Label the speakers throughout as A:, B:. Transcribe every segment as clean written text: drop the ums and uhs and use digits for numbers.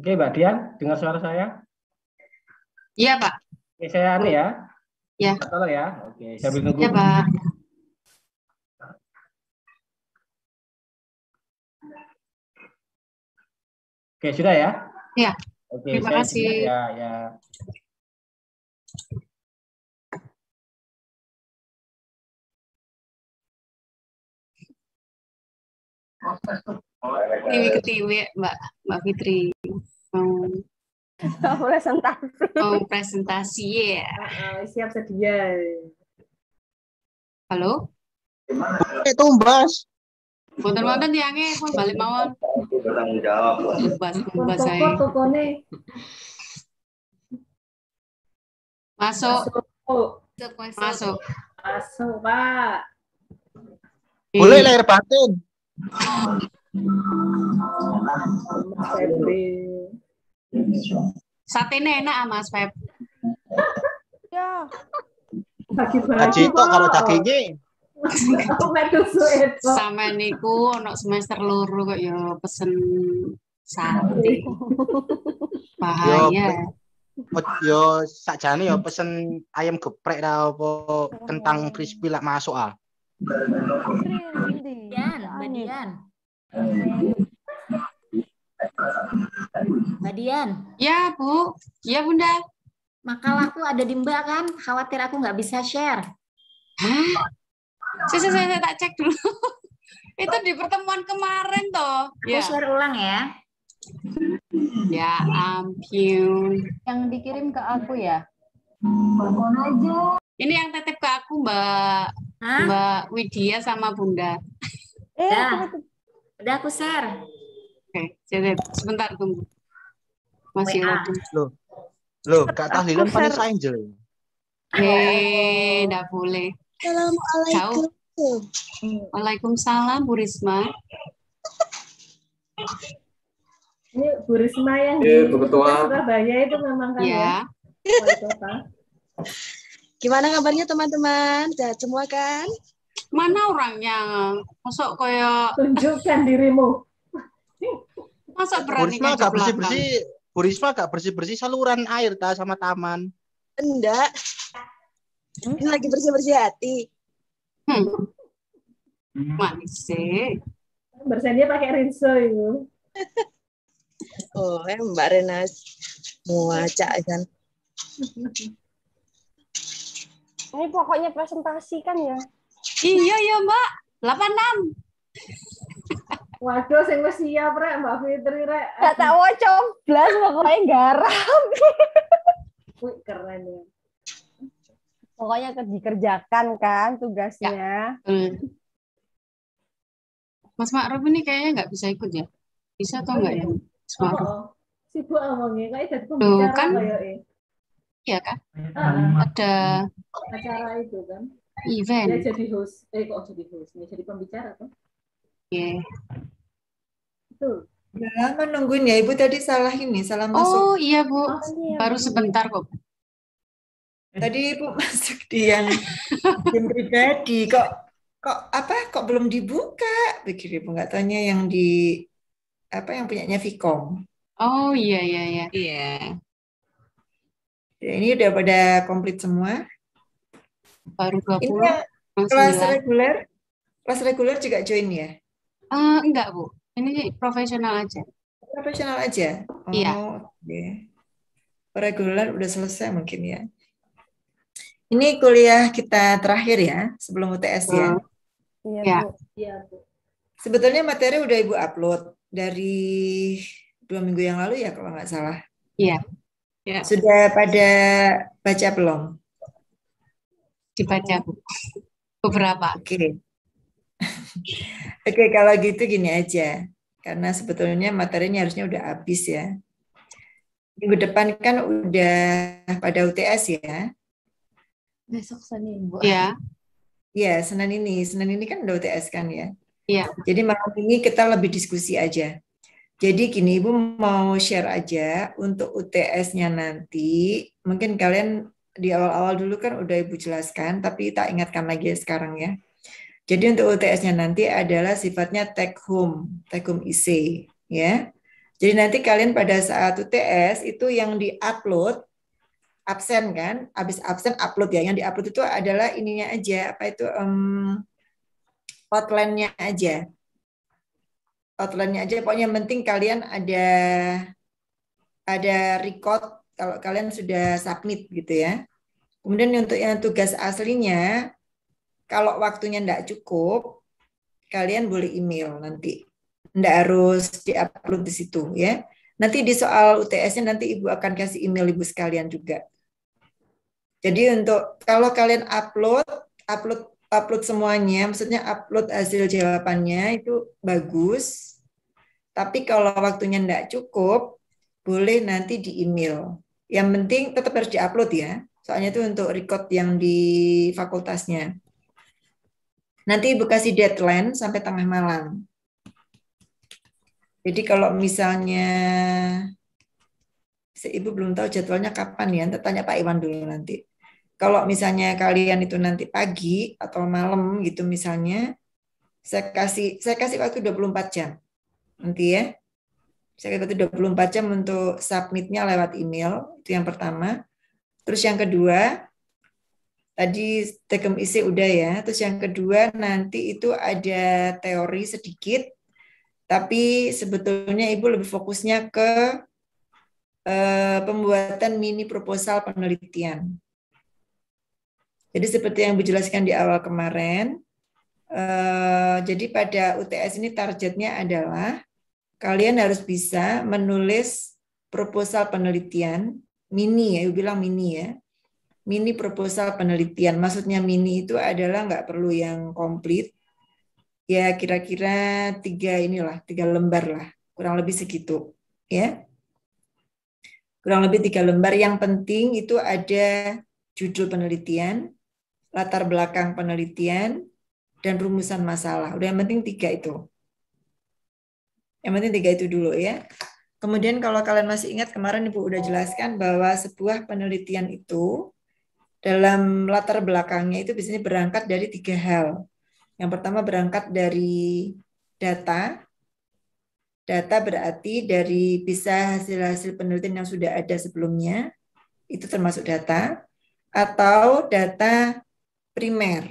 A: Oke, Mbak Dian, dengar suara saya?
B: Iya, Pak.
A: Oke, saya anu ya.
B: Ya.
A: Tolong ya. Oke, sambil nunggu.
B: Ya, Pak.
A: Oke, sudah ya?
B: Ya.
A: Oke,
B: Terima
A: saya
B: kasih.
A: ya.
B: Ketiwi, Mbak Fitri. Mau presentasi ya.
C: Siap sedia.
B: Halo?
D: Tumbas.
B: Wonten tiange pun balik mawon. Tumbas saya. Masuk,
C: Pak.
D: Boleh lahir batin.
B: Satenya enak Mas Feb.
C: Ya.
D: Haji kok kalau dagingnya.
B: Sama niku ono semester loro kok ya pesen sate. Bahaya.
D: Yo sakjane yo pesen ayam geprek ra apa kentang crispy lak masuk ah.
E: Mbak Dian.
B: Ya, Bu. Ya, Bunda.
E: Makalahku ada di Mbak kan? Khawatir aku nggak bisa share.
B: Hah? Saya tak cek dulu. Itu di pertemuan kemarin toh.
E: Aku share ulang ya.
B: Ya ampun.
C: Yang dikirim ke aku ya?
B: Ini yang titip ke aku Mbak Widya sama Bunda.
E: Udah aku share.
B: Oke, sebentar tunggu. Masih loading.
D: Loh, Kak Tahlilan paling Angel.
B: Enggak boleh.
F: Assalamualaikum.
B: Waalaikumsalam Bu Risma.
C: Ini Bu Risma yang di Surabaya itu memang kan ya?
F: Gimana kabarnya teman-teman? Sehat semua kan?
B: Mana orangnya? Masuk kayak
C: tunjukkan dirimu.
B: Masa berani ngajak
D: bersih-bersih, Bu Risma gak bersih-bersih saluran air sama taman?
F: Enggak. Ini lagi bersih-bersih hati.
B: Manis sih.
C: Bersihnya pakai rinso itu.
F: Oh, Mbak Rena muaca kan.
C: Ini pokoknya presentasi kan ya?
B: Iya ya Mbak. 86.
C: Waduh, sing wis siap rek Mbak Fitri rek.
G: Gak tak mau coblas pokoknya garam.
C: Wih, keren ya.
G: Pokoknya dikerjakan kan tugasnya.
B: Ya. Mas Ma'ruf ini kayaknya nggak bisa ikut ya? Bisa atau enggak ya? Mas Ma'ruf.
C: Sibuk ngomongnya kayak jadi pembicara
B: kan? Iya kan? Ada
C: acara itu kan?
B: Event.
C: Dia jadi host. Kok jadi host? Dia jadi pembicara kan?
B: Iya.
C: Betul.
H: Ya, menungguin ya Ibu tadi salah masuk.
B: Oh iya Bu, baru sebentar kok.
H: Tadi Ibu masuk di yang pribadi kok belum dibuka? Pikir Ibu nggak tanya yang di yang punyanya Vcom.
B: Oh iya.
H: Ya, ini udah pada komplit semua.
B: Baru 20.
H: Ini kelas reguler juga join ya?
B: Enggak Bu, ini profesional aja.
H: Profesional aja? Oh,
B: iya.
H: Okay. Reguler udah selesai mungkin ya. Ini kuliah kita terakhir ya, sebelum UTS ya?
B: Iya.
C: Bu.
H: Sebetulnya materi udah Ibu upload dari 2 minggu yang lalu ya kalau nggak salah.
B: Iya. Ya.
H: Sudah pada baca belum?
B: Dibaca Bu. Beberapa.
H: Oke. Oke, kalau gitu gini aja. Karena sebetulnya materinya harusnya udah habis ya. Minggu depan kan udah pada UTS ya.
C: Besok Senin, Bu.
B: Iya.
H: Iya, Senin ini kan udah UTS kan ya.
B: Iya.
H: Jadi malam ini kita lebih diskusi aja. Jadi gini, Ibu mau share aja untuk UTS-nya nanti. Mungkin kalian di awal-awal dulu kan udah Ibu jelaskan, tapi tak ingatkan lagi sekarang ya. Jadi untuk UTS-nya nanti adalah sifatnya take home essay, ya. Jadi nanti kalian pada saat UTS itu yang di-upload, absen kan, habis absen upload ya. Yang di-upload itu adalah ininya aja, apa itu outline-nya aja. Outline-nya aja, pokoknya yang penting kalian ada record kalau kalian sudah submit gitu ya. Kemudian untuk yang tugas aslinya, kalau waktunya enggak cukup, kalian boleh email nanti. Enggak harus di-upload di situ ya. Nanti di soal UTS-nya nanti Ibu akan kasih email Ibu sekalian juga. Jadi untuk kalau kalian upload semuanya, maksudnya upload hasil jawabannya itu bagus. Tapi kalau waktunya enggak cukup, boleh nanti di email. Yang penting tetap harus di-upload ya. Soalnya itu untuk record yang di fakultasnya. Nanti Ibu kasih deadline sampai tengah malam. Jadi kalau misalnya, Ibu belum tahu jadwalnya kapan ya, nanti tanya Pak Iwan dulu nanti. Kalau misalnya kalian itu nanti pagi atau malam gitu misalnya, saya kasih waktu 24 jam. Nanti ya. Saya kasih waktu 24 jam untuk submitnya lewat email, itu yang pertama. Terus yang kedua, tadi take home essay udah ya. Terus yang kedua nanti itu ada teori sedikit, tapi sebetulnya Ibu lebih fokusnya ke pembuatan mini proposal penelitian. Jadi seperti yang Ibu jelaskan di awal kemarin, jadi pada UTS ini targetnya adalah kalian harus bisa menulis proposal penelitian, mini ya, Ibu bilang mini ya. Mini proposal penelitian, maksudnya mini itu adalah nggak perlu yang komplit, ya kira-kira 3 lembar lah, kurang lebih segitu, ya. Kurang lebih 3 lembar. Yang penting itu ada judul penelitian, latar belakang penelitian, dan rumusan masalah. Udah yang penting 3 itu. Yang penting 3 itu dulu ya. Kemudian kalau kalian masih ingat kemarin Ibu udah jelaskan bahwa sebuah penelitian itu dalam latar belakangnya itu biasanya berangkat dari 3 hal. Yang pertama berangkat dari data. Data berarti dari bisa hasil-hasil penelitian yang sudah ada sebelumnya, itu termasuk data. Atau data primer.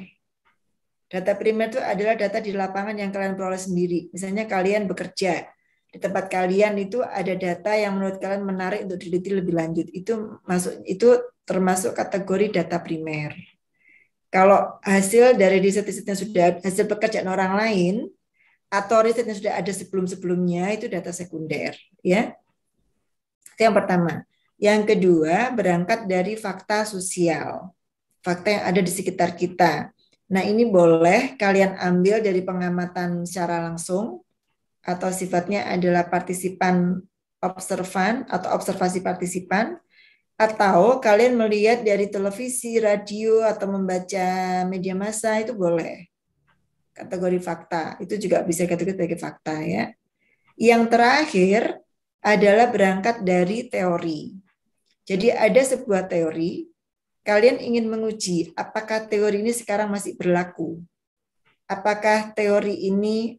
H: Data primer itu adalah data di lapangan yang kalian peroleh sendiri. Misalnya kalian bekerja, di tempat kalian itu ada data yang menurut kalian menarik untuk diteliti lebih lanjut. Itu termasuk kategori data primer. Kalau hasil dari riset-riset yang sudah hasil pekerjaan orang lain atau riset yang sudah ada sebelum-sebelumnya itu data sekunder, ya. Itu yang pertama. Yang kedua berangkat dari fakta sosial, fakta yang ada di sekitar kita. Nah ini boleh kalian ambil dari pengamatan secara langsung atau sifatnya adalah partisipan observan atau observasi partisipan, atau kalian melihat dari televisi, radio, atau membaca media massa itu boleh. Kategori fakta, itu juga bisa kategori sebagai fakta ya. Yang terakhir adalah berangkat dari teori. Jadi ada sebuah teori, kalian ingin menguji apakah teori ini sekarang masih berlaku. Apakah teori ini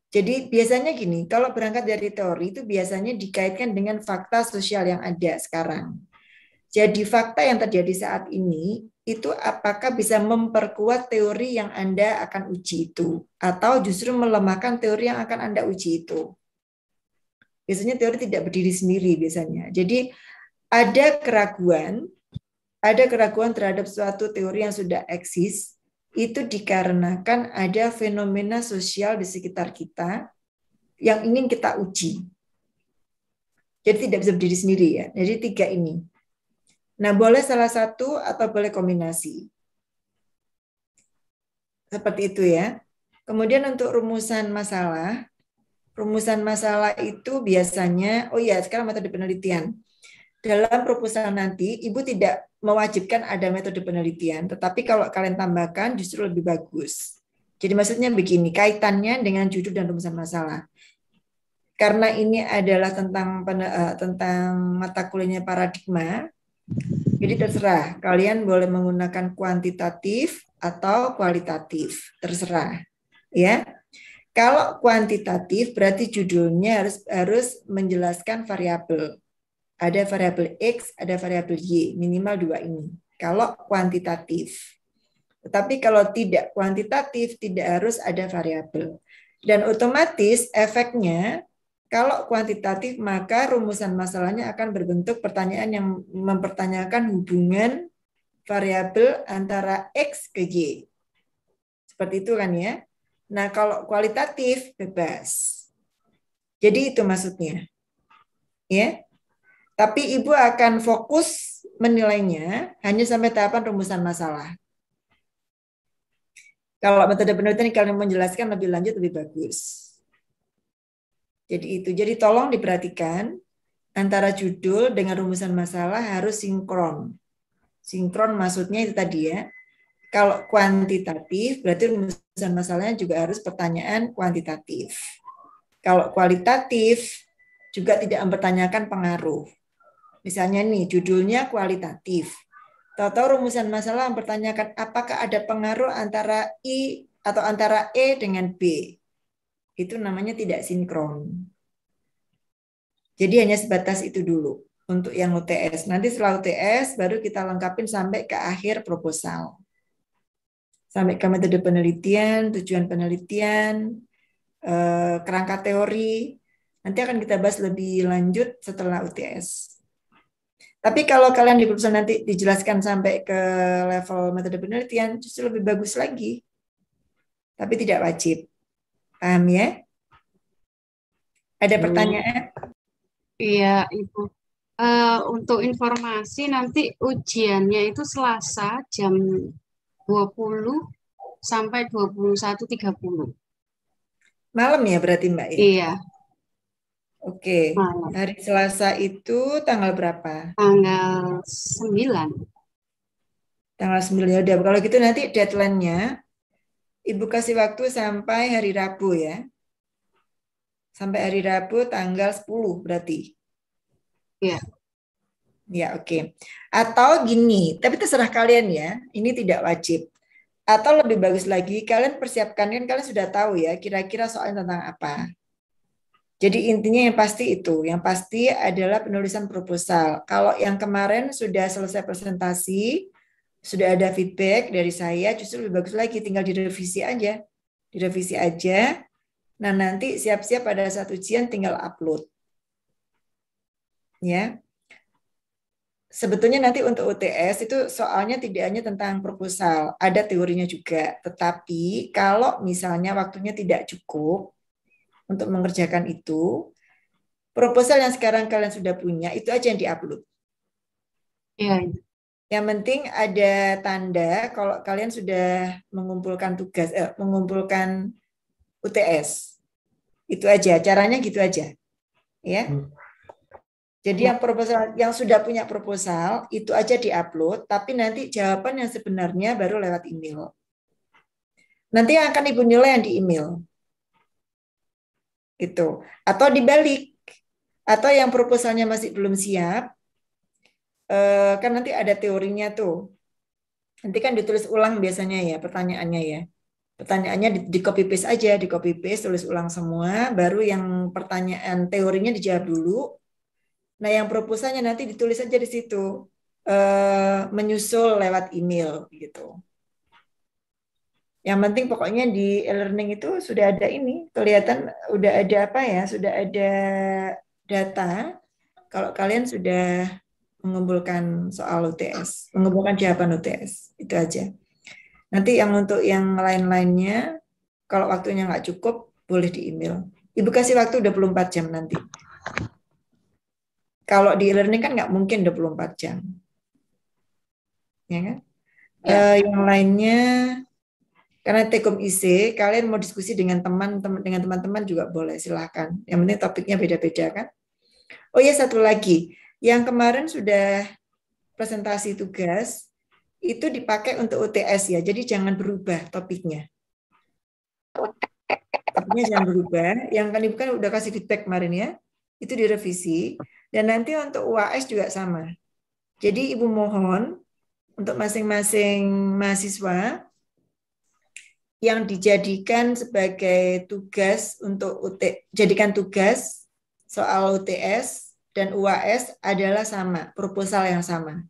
H: jadi biasanya gini, kalau berangkat dari teori itu biasanya dikaitkan dengan fakta sosial yang ada sekarang. Jadi fakta yang terjadi saat ini itu apakah bisa memperkuat teori yang Anda akan uji itu atau justru melemahkan teori yang akan Anda uji itu. Biasanya teori tidak berdiri sendiri biasanya. Jadi ada keraguan terhadap suatu teori yang sudah eksis. Itu dikarenakan ada fenomena sosial di sekitar kita yang ingin kita uji. Jadi tidak bisa berdiri sendiri ya. Jadi 3 ini. Nah, boleh salah satu atau boleh kombinasi. Seperti itu ya. Kemudian untuk rumusan masalah itu biasanya, sekarang metode penelitian. Dalam proposal nanti, Ibu tidak mewajibkan ada metode penelitian, tetapi kalau kalian tambahkan justru lebih bagus. Jadi maksudnya begini, kaitannya dengan judul dan rumusan masalah. Karena ini adalah tentang mata kuliahnya paradigma, jadi terserah, kalian boleh menggunakan kuantitatif atau kualitatif, terserah. Ya. Kalau kuantitatif berarti judulnya harus menjelaskan variabel. Ada variabel X, ada variabel Y, minimal 2 ini. Kalau kuantitatif. Tetapi kalau tidak kuantitatif, tidak harus ada variabel. Dan otomatis efeknya, kalau kuantitatif, maka rumusan masalahnya akan berbentuk pertanyaan yang mempertanyakan hubungan variabel antara X ke Y. Seperti itu kan ya. Nah, kalau kualitatif, bebas. Jadi itu maksudnya. Ya. Tapi Ibu akan fokus menilainya hanya sampai tahapan rumusan masalah. Kalau metode penelitian kalian menjelaskan lebih lanjut, lebih bagus. Jadi itu. Jadi tolong diperhatikan antara judul dengan rumusan masalah harus sinkron. Sinkron maksudnya itu tadi ya. Kalau kuantitatif berarti rumusan masalahnya juga harus pertanyaan kuantitatif. Kalau kualitatif juga tidak mempertanyakan pengaruh. Misalnya nih judulnya kualitatif. Tahu-tahu rumusan masalah mempertanyakan apakah ada pengaruh antara I atau antara E dengan B. Itu namanya tidak sinkron. Jadi hanya sebatas itu dulu untuk yang UTS. Nanti setelah UTS baru kita lengkapin sampai ke akhir proposal. Sampai ke metode penelitian, tujuan penelitian, kerangka teori. Nanti akan kita bahas lebih lanjut setelah UTS. Tapi kalau kalian di proposal nanti dijelaskan sampai ke level metode penelitian, justru lebih bagus lagi. Tapi tidak wajib. Paham ya? Ada pertanyaan?
B: Iya, Ibu. Untuk informasi nanti ujiannya itu Selasa jam 20 sampai 21.30.
H: Malam ya berarti Mbak ya?
B: Iya.
H: Oke.
B: Malam.
H: Hari Selasa itu tanggal berapa?
B: Tanggal 9.
H: Tanggal 9. Ya udah, kalau gitu nanti deadline-nya Ibu kasih waktu sampai hari Rabu ya. Sampai hari Rabu tanggal 10 berarti.
B: Iya.
H: Ya, oke. Atau gini, tapi terserah kalian ya. Ini tidak wajib. Atau lebih bagus lagi, kalian persiapkan, kan kalian sudah tahu ya, kira-kira soalnya tentang apa. Jadi intinya yang pasti itu. Yang pasti adalah penulisan proposal. Kalau yang kemarin sudah selesai presentasi, sudah ada feedback dari saya, justru lebih bagus lagi, tinggal direvisi aja. Direvisi aja. Nah, nanti siap-siap pada saat ujian tinggal upload. Ya. Sebetulnya nanti untuk UTS itu soalnya tidak hanya tentang proposal, ada teorinya juga. Tetapi kalau misalnya waktunya tidak cukup untuk mengerjakan itu, proposal yang sekarang kalian sudah punya itu aja yang diupload.
B: Iya.
H: Yang penting ada tanda kalau kalian sudah mengumpulkan tugas, mengumpulkan UTS. Itu aja, caranya gitu aja. Ya. Jadi yang proposal yang sudah punya proposal itu aja diupload, tapi nanti jawaban yang sebenarnya baru lewat email. Nanti yang akan Ibu nilai yang di email. Gitu. Atau dibalik. Atau yang proposalnya masih belum siap, kan nanti ada teorinya tuh. Nanti kan ditulis ulang biasanya ya pertanyaannya ya. Pertanyaannya di copy paste aja, di copy paste tulis ulang semua, baru yang pertanyaan teorinya dijawab dulu. Nah, yang proposalnya nanti ditulis aja di situ, menyusul lewat email gitu. Yang penting pokoknya di e-learning itu sudah ada ini, kelihatan udah ada apa ya, sudah ada data. Kalau kalian sudah mengumpulkan soal UTS, mengumpulkan jawaban UTS, itu aja. Nanti yang untuk yang lain-lainnya, kalau waktunya nggak cukup, boleh di email. Ibu kasih waktu 24 jam nanti. Kalau di e-learning kan nggak mungkin 24 jam. Ya kan? Ya. Yang lainnya, karena Tekom IC, kalian mau diskusi dengan teman-teman juga boleh, silahkan. Yang penting topiknya beda-beda kan. Oh ya, satu lagi. Yang kemarin sudah presentasi tugas, itu dipakai untuk UTS ya, jadi jangan berubah topiknya. Topiknya jangan berubah. Yang kan Ibu kan udah kasih feedback kemarin ya, itu direvisi. Dan nanti untuk UAS juga sama. Jadi Ibu mohon untuk masing-masing mahasiswa yang dijadikan sebagai tugas untuk jadikan tugas soal UTS dan UAS adalah sama, proposal yang sama.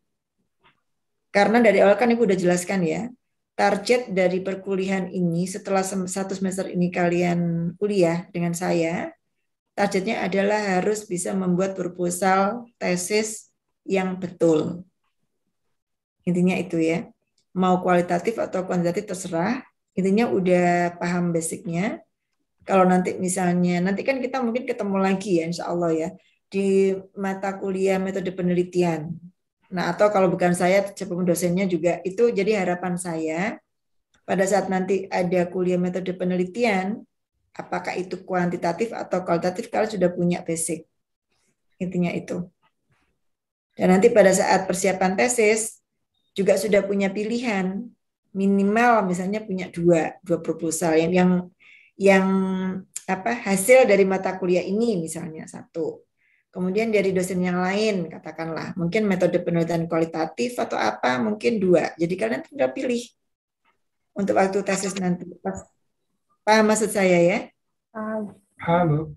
H: Karena dari awal kan Ibu udah jelaskan ya, target dari perkuliahan ini setelah 1 semester ini kalian kuliah dengan saya, targetnya adalah harus bisa membuat proposal tesis yang betul. Intinya itu ya, mau kualitatif atau kuantitatif terserah, intinya udah paham basicnya. Kalau nanti misalnya, nanti kan kita mungkin ketemu lagi ya insya Allah ya, di mata kuliah metode penelitian. Nah atau kalau bukan saya, siapa dosennya juga, itu jadi harapan saya, pada saat nanti ada kuliah metode penelitian, apakah itu kuantitatif atau kualitatif, kalian sudah punya basic. Intinya itu. Dan nanti pada saat persiapan tesis, juga sudah punya pilihan, minimal misalnya punya dua proposal yang hasil dari mata kuliah ini misalnya 1. Kemudian dari dosen yang lain katakanlah mungkin metode penelitian kualitatif atau apa mungkin 2. Jadi kalian tinggal pilih untuk waktu tesis nanti. Paham maksud saya ya?
A: Halo.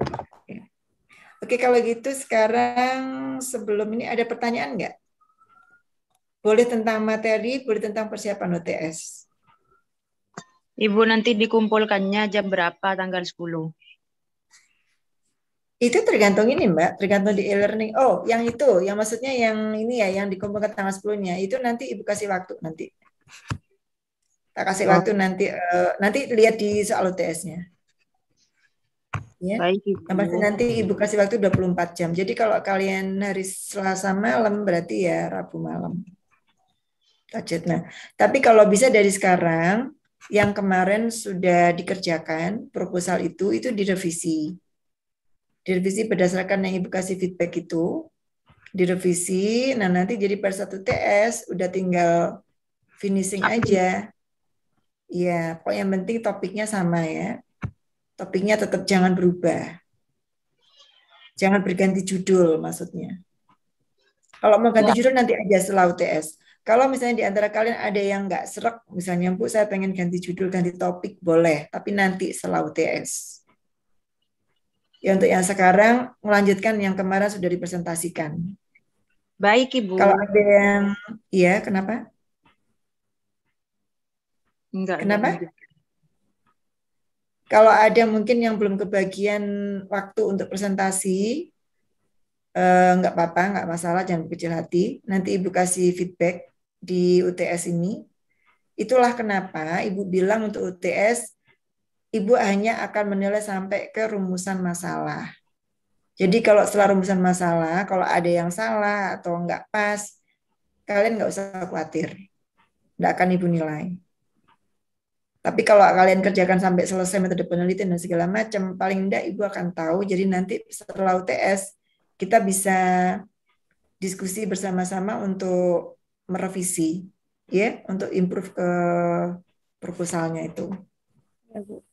H: Oke, kalau gitu sekarang sebelum ini ada pertanyaan nggak? Boleh tentang materi, boleh tentang persiapan UTS.
I: Ibu nanti dikumpulkannya jam berapa tanggal 10?
H: Itu tergantung ini Mbak, tergantung di e-learning. Oh, yang itu, yang maksudnya yang ini ya, yang dikumpulkan tanggal 10-nya, itu nanti Ibu kasih waktu nanti. Tak kasih waktu nanti, nanti lihat di soal UTS-nya. Ya.
I: Baik, Ibu.
H: Nanti Ibu kasih waktu 24 jam. Jadi kalau kalian hari Selasa malam, berarti ya Rabu malam. Nah, tapi kalau bisa dari sekarang, yang kemarin sudah dikerjakan, proposal itu direvisi. Direvisi berdasarkan yang Ibu kasih feedback itu, direvisi, nah nanti jadi per 1 TS, udah tinggal finishing aja. Ya, pokoknya yang penting topiknya sama ya. Topiknya tetap jangan berubah. Jangan berganti judul maksudnya. Kalau mau ganti judul nanti aja setelah UTS. Kalau misalnya di antara kalian ada yang nggak serak, misalnya Bu saya pengen ganti judul, ganti topik, boleh. Tapi nanti setelah UTS. Ya untuk yang sekarang, melanjutkan yang kemarin sudah dipresentasikan.
I: Baik Ibu.
H: Kalau ada yang, iya kenapa?
I: Enggak.
H: Kenapa? Kalau ada mungkin yang belum kebagian waktu untuk presentasi, nggak apa-apa, nggak masalah, jangan berkecil hati. Nanti Ibu kasih feedback di UTS ini. Itulah kenapa Ibu bilang untuk UTS, Ibu hanya akan menilai sampai ke rumusan masalah. Jadi kalau setelah rumusan masalah, kalau ada yang salah atau nggak pas, kalian nggak usah khawatir. Nggak akan Ibu nilai. Tapi kalau kalian kerjakan sampai selesai metode penelitian dan segala macam, paling enggak Ibu akan tahu. Jadi nanti setelah UTS, kita bisa diskusi bersama-sama untuk merevisi, ya, untuk improve ke proposalnya itu.
G: Ya, Bu.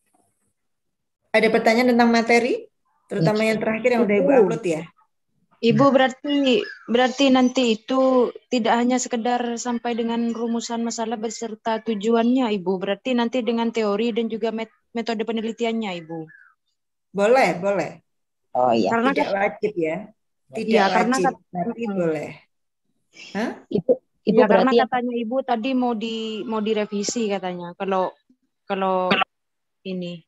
H: Ada pertanyaan tentang materi, terutama yang terakhir yang udah Ibu upload ya?
I: Ibu berarti nanti itu tidak hanya sekedar sampai dengan rumusan masalah beserta tujuannya, Ibu. Berarti nanti dengan teori dan juga metode penelitiannya, Ibu.
H: Boleh, boleh.
I: Oh iya.
H: Karena tidak wajib ya. Tidak
I: ya,
H: wajib, tapi boleh. Hah?
I: Ibu
F: Ibu
I: ya, karena
F: berarti
I: katanya Ibu tadi mau direvisi katanya. Kalau ini.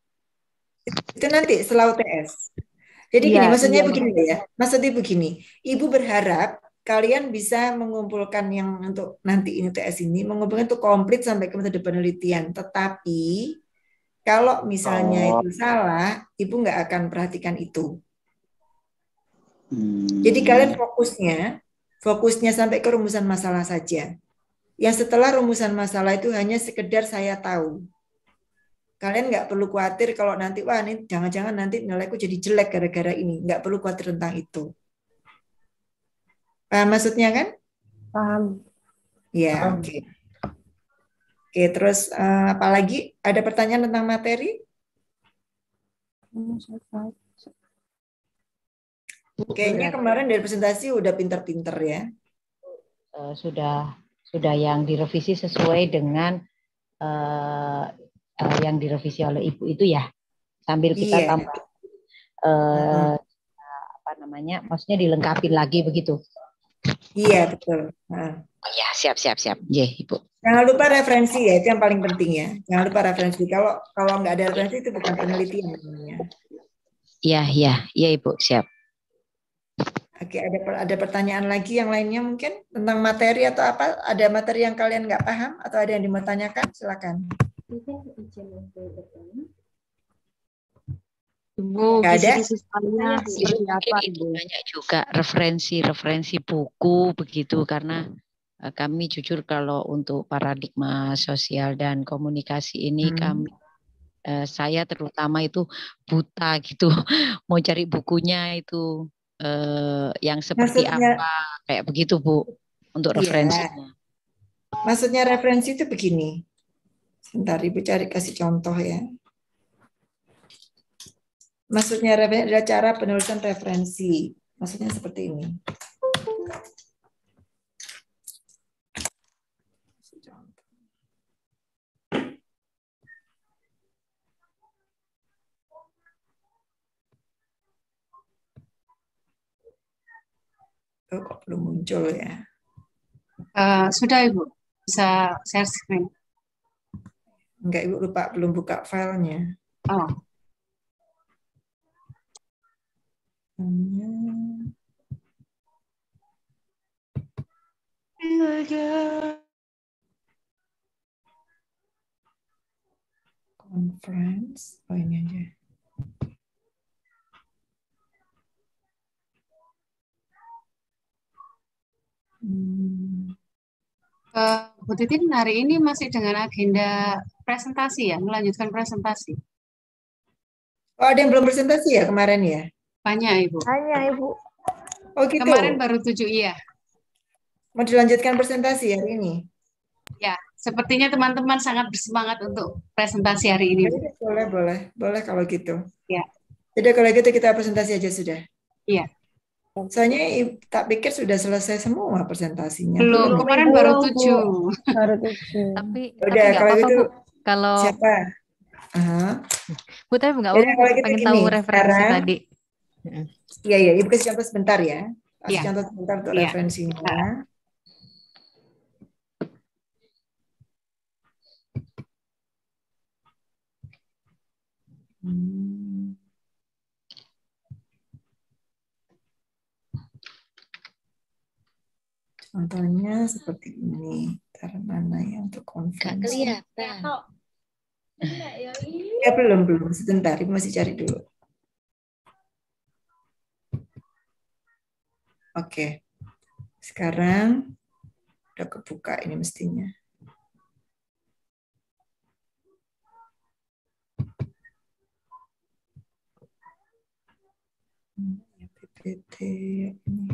H: Itu nanti setelah UTS. Jadi gini, maksudnya begini ya. Maksudnya begini, Ibu berharap kalian bisa mengumpulkan yang untuk nanti ini UTS ini, mengumpulkan untuk komplit sampai ke metode penelitian. Tetapi kalau misalnya itu salah, Ibu nggak akan perhatikan itu. Jadi kalian fokusnya sampai ke rumusan masalah saja. Yang setelah rumusan masalah itu hanya sekedar saya tahu. Kalian nggak perlu khawatir kalau nanti, wah ini jangan-jangan nanti nilaiku jadi jelek gara-gara ini. Nggak perlu khawatir tentang itu. Paham maksudnya kan?
G: Paham.
H: Ya, oke. Oke, terus apalagi? Ada pertanyaan tentang materi? Kayaknya kemarin dari presentasi udah pinter-pinter ya.
F: Sudah yang direvisi sesuai dengan
J: yang direvisi oleh Ibu itu ya, sambil kita
H: Iya.
J: tambah apa namanya, maksudnya dilengkapi lagi begitu.
H: Iya, betul. Nah.
J: Oh ya, siap. Iya, Ibu.
H: Jangan lupa referensi ya, itu yang paling penting ya. Jangan lupa referensi. Kalau nggak ada referensi itu bukan penelitian namanya.
J: Iya, Ibu, siap.
H: Oke, ada pertanyaan lagi yang lainnya mungkin tentang materi atau apa? Ada materi yang kalian nggak paham atau ada yang mau tanyakan? Silakan.
I: Ibu,
H: Nggak ada?
I: kisi-kisi sekalinya seperti apa, Ibu?
J: Banyak juga referensi buku begitu, karena kami jujur kalau untuk paradigma sosial dan komunikasi ini saya terutama itu buta gitu, mau cari bukunya itu yang seperti apa kayak begitu Bu untuk referensinya.
H: Maksudnya referensi itu begini. Sebentar Ibu kasih contoh ya. Maksudnya adalah cara penulisan referensi. Maksudnya seperti ini. Oh, kok belum muncul ya?
B: Sudah Ibu, bisa share screen.
H: Enggak, Ibu lupa belum buka filenya.
B: Oh.
H: Conference, oh ini aja.
B: Bu Titin hari ini masih dengan agenda presentasi ya, melanjutkan presentasi.
H: Oh, ada yang belum presentasi ya kemarin ya?
B: Banyak Ibu.
G: Banyak Ibu.
H: Oh gitu.
B: Kemarin baru 7 iya.
H: Mau dilanjutkan presentasi hari ini?
B: Ya, sepertinya teman-teman sangat bersemangat untuk presentasi hari ini.
H: Boleh kalau gitu.
B: Ya.
H: Jadi kalau gitu kita presentasi aja sudah.
B: Iya.
H: Soalnya tak pikir sudah selesai semua presentasinya.
B: Belum, kemarin baru 7.
G: Baru 7.
K: Tapi
H: udah kalau
K: apa-apa,
H: gitu
K: Bu. Kalau
H: siapa?
K: Bu, tapi nggak apa-apa, pengen tahu referensi tadi.
H: Iya, Ibu kasih contoh sebentar ya. Kasih
B: Ya.
H: contoh sebentar untuk
B: Ya.
H: referensinya. Contohnya seperti ini. Ntar mana yang untuk conference?
J: Nggak kelihatan.
H: Ya belum. Sebentar, Ibu masih cari dulu. Oke. Sekarang udah kebuka ini mestinya. PPT ini.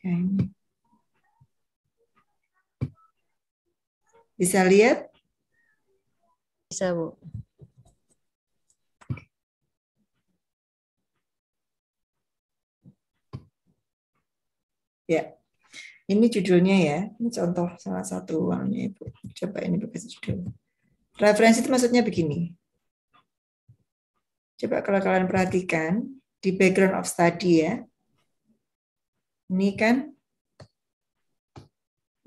H: Ya, ini. Bisa lihat?
K: Bisa, Bu.
H: Ya, ini judulnya ya. Ini contoh salah satu uangnya Ibu. Coba ini kasih judul. Referensi itu maksudnya begini. Coba kalau kalian perhatikan di background of study ya. Ini kan,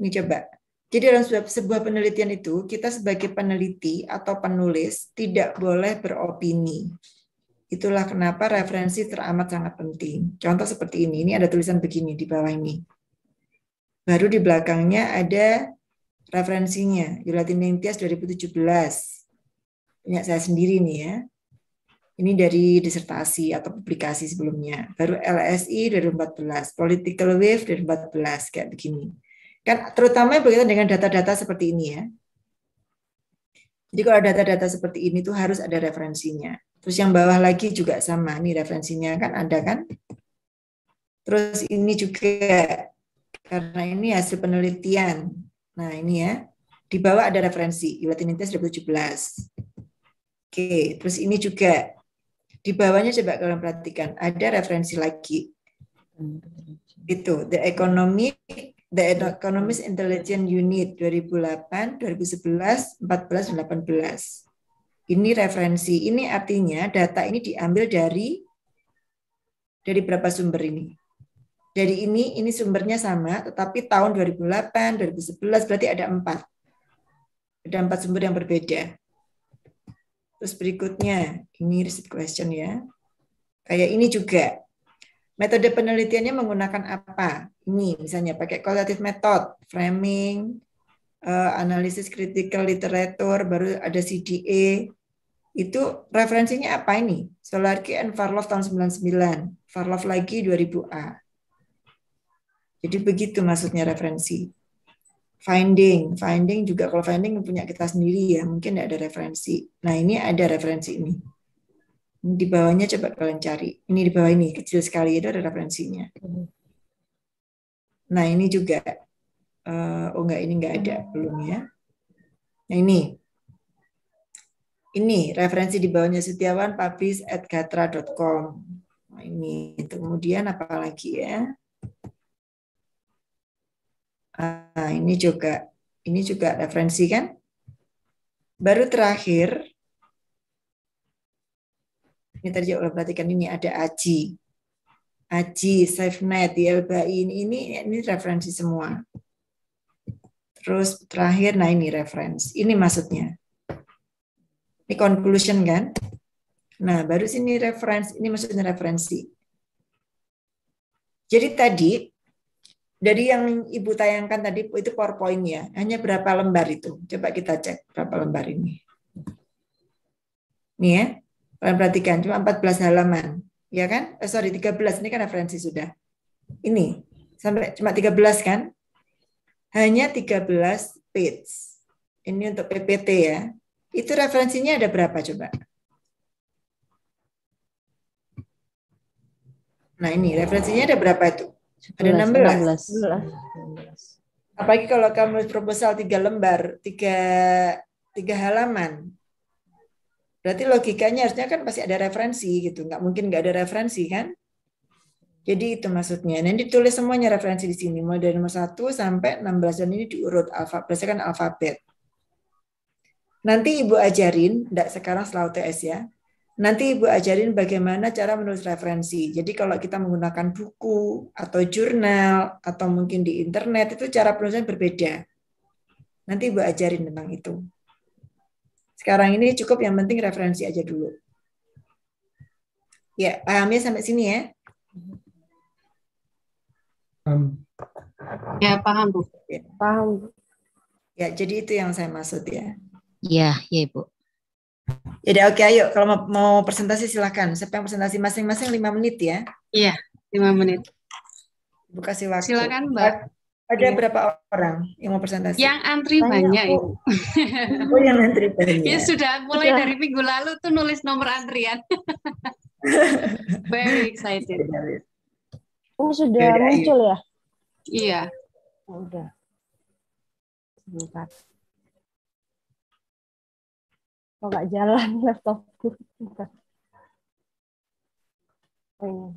H: ini coba. Jadi dalam sebuah penelitian itu, kita sebagai peneliti atau penulis tidak boleh beropini. Itulah kenapa referensi teramat sangat penting. Contoh seperti ini ada tulisan begini di bawah ini. Baru di belakangnya ada referensinya, Yulatiningtyas 2017. Punya saya sendiri nih ya. Ini dari disertasi atau publikasi sebelumnya. Baru LSI 2014, Political Wave 2014, kayak begini. Kan terutama berkaitan dengan data-data seperti ini ya. Jadi kalau data-data seperti ini tuh harus ada referensinya. Terus yang bawah lagi juga sama, nih referensinya kan ada kan. Terus ini juga, karena ini hasil penelitian. Nah ini ya, Di bawah ada referensi, Ulatinensis 2017. Oke, terus ini juga di bawahnya coba kalian perhatikan, ada referensi lagi. Itu The Economist Intelligence Unit 2008, 2011, 14, 18. Ini referensi. Ini artinya data ini diambil dari berapa sumber ini? Dari ini sumbernya sama, tetapi tahun 2008, 2011 berarti ada 4. Ada 4 sumber yang berbeda. Terus berikutnya, ini research question ya. Kayak ini juga. Metode penelitiannya menggunakan apa? Ini misalnya pakai qualitative method, framing, analisis critical literature, baru ada CDA. Itu referensinya apa ini? Solarki and Farlow tahun 99, Farlow lagi 2000A. Jadi begitu maksudnya referensi. Finding juga kalau finding punya kita sendiri ya, mungkin tidak ada referensi. Nah ini ada referensi ini. Di bawahnya coba kalian cari. Ini di bawah ini kecil sekali itu ada referensinya. Nah ini juga, oh enggak ini enggak ada belum ya. Nah ini referensi di bawahnya Setiawan publish@gatra.com. Nah ini kemudian apa lagi ya? Nah, ini juga referensi kan? Baru terakhir, ini tadi kalau perhatikan ini ada AJI, SafeNet, YLBI, ini referensi semua. Terus terakhir, nah ini referensi. Ini maksudnya. Ini conclusion kan? Nah, baru sini referensi, ini maksudnya referensi. Jadi tadi, dari yang Ibu tayangkan tadi itu PowerPoint ya, hanya berapa lembar itu? Coba kita cek berapa lembar ini. Nih ya, kalian perhatikan cuma 14 halaman, ya kan? 13, ini kan referensi sudah. Ini sampai cuma 13 kan? Hanya 13 page. Ini untuk PPT ya. Itu referensinya ada berapa coba? Nah ini referensinya ada berapa itu? Ada 16. Apalagi kalau kamu proposal 3 lembar, 3 halaman. Berarti logikanya harusnya kan pasti ada referensi gitu. Nggak mungkin nggak ada referensi kan? Jadi itu maksudnya. Nanti ditulis semuanya referensi di sini. Mulai dari nomor 1 sampai 16. Dan ini diurut berdasarkan alfabet. Nanti Ibu ajarin, enggak sekarang setelah UTS ya. Nanti Ibu ajarin bagaimana cara menulis referensi. Jadi kalau kita menggunakan buku atau jurnal atau mungkin di internet itu cara penulisan berbeda. Nanti Ibu ajarin tentang itu. Sekarang ini cukup yang penting referensi aja dulu. Ya, pahamnya sampai sini ya.
B: Ya, paham Bu.
H: Ya.
G: Paham.
H: Ya, jadi itu yang saya maksud ya.
J: Iya, ya Ibu.
H: Jadi oke, ayo kalau mau presentasi silakan. Siapa yang presentasi masing-masing 5 menit ya?
B: Iya, 5 menit.
H: Ibu kasih waktu.
B: Silakan Mbak.
H: Ada berapa orang yang mau presentasi?
B: Yang antri banyak Ibu.
H: Oh, yang antri banyak.
B: Ya sudah mulai dari minggu lalu tuh nulis nomor antrian. Very excited.
G: Oh, sudah muncul ya?
B: Iya.
G: Oh, udah. Sebentar. Kok nggak jalan laptopku? Bentar. Oh, ini.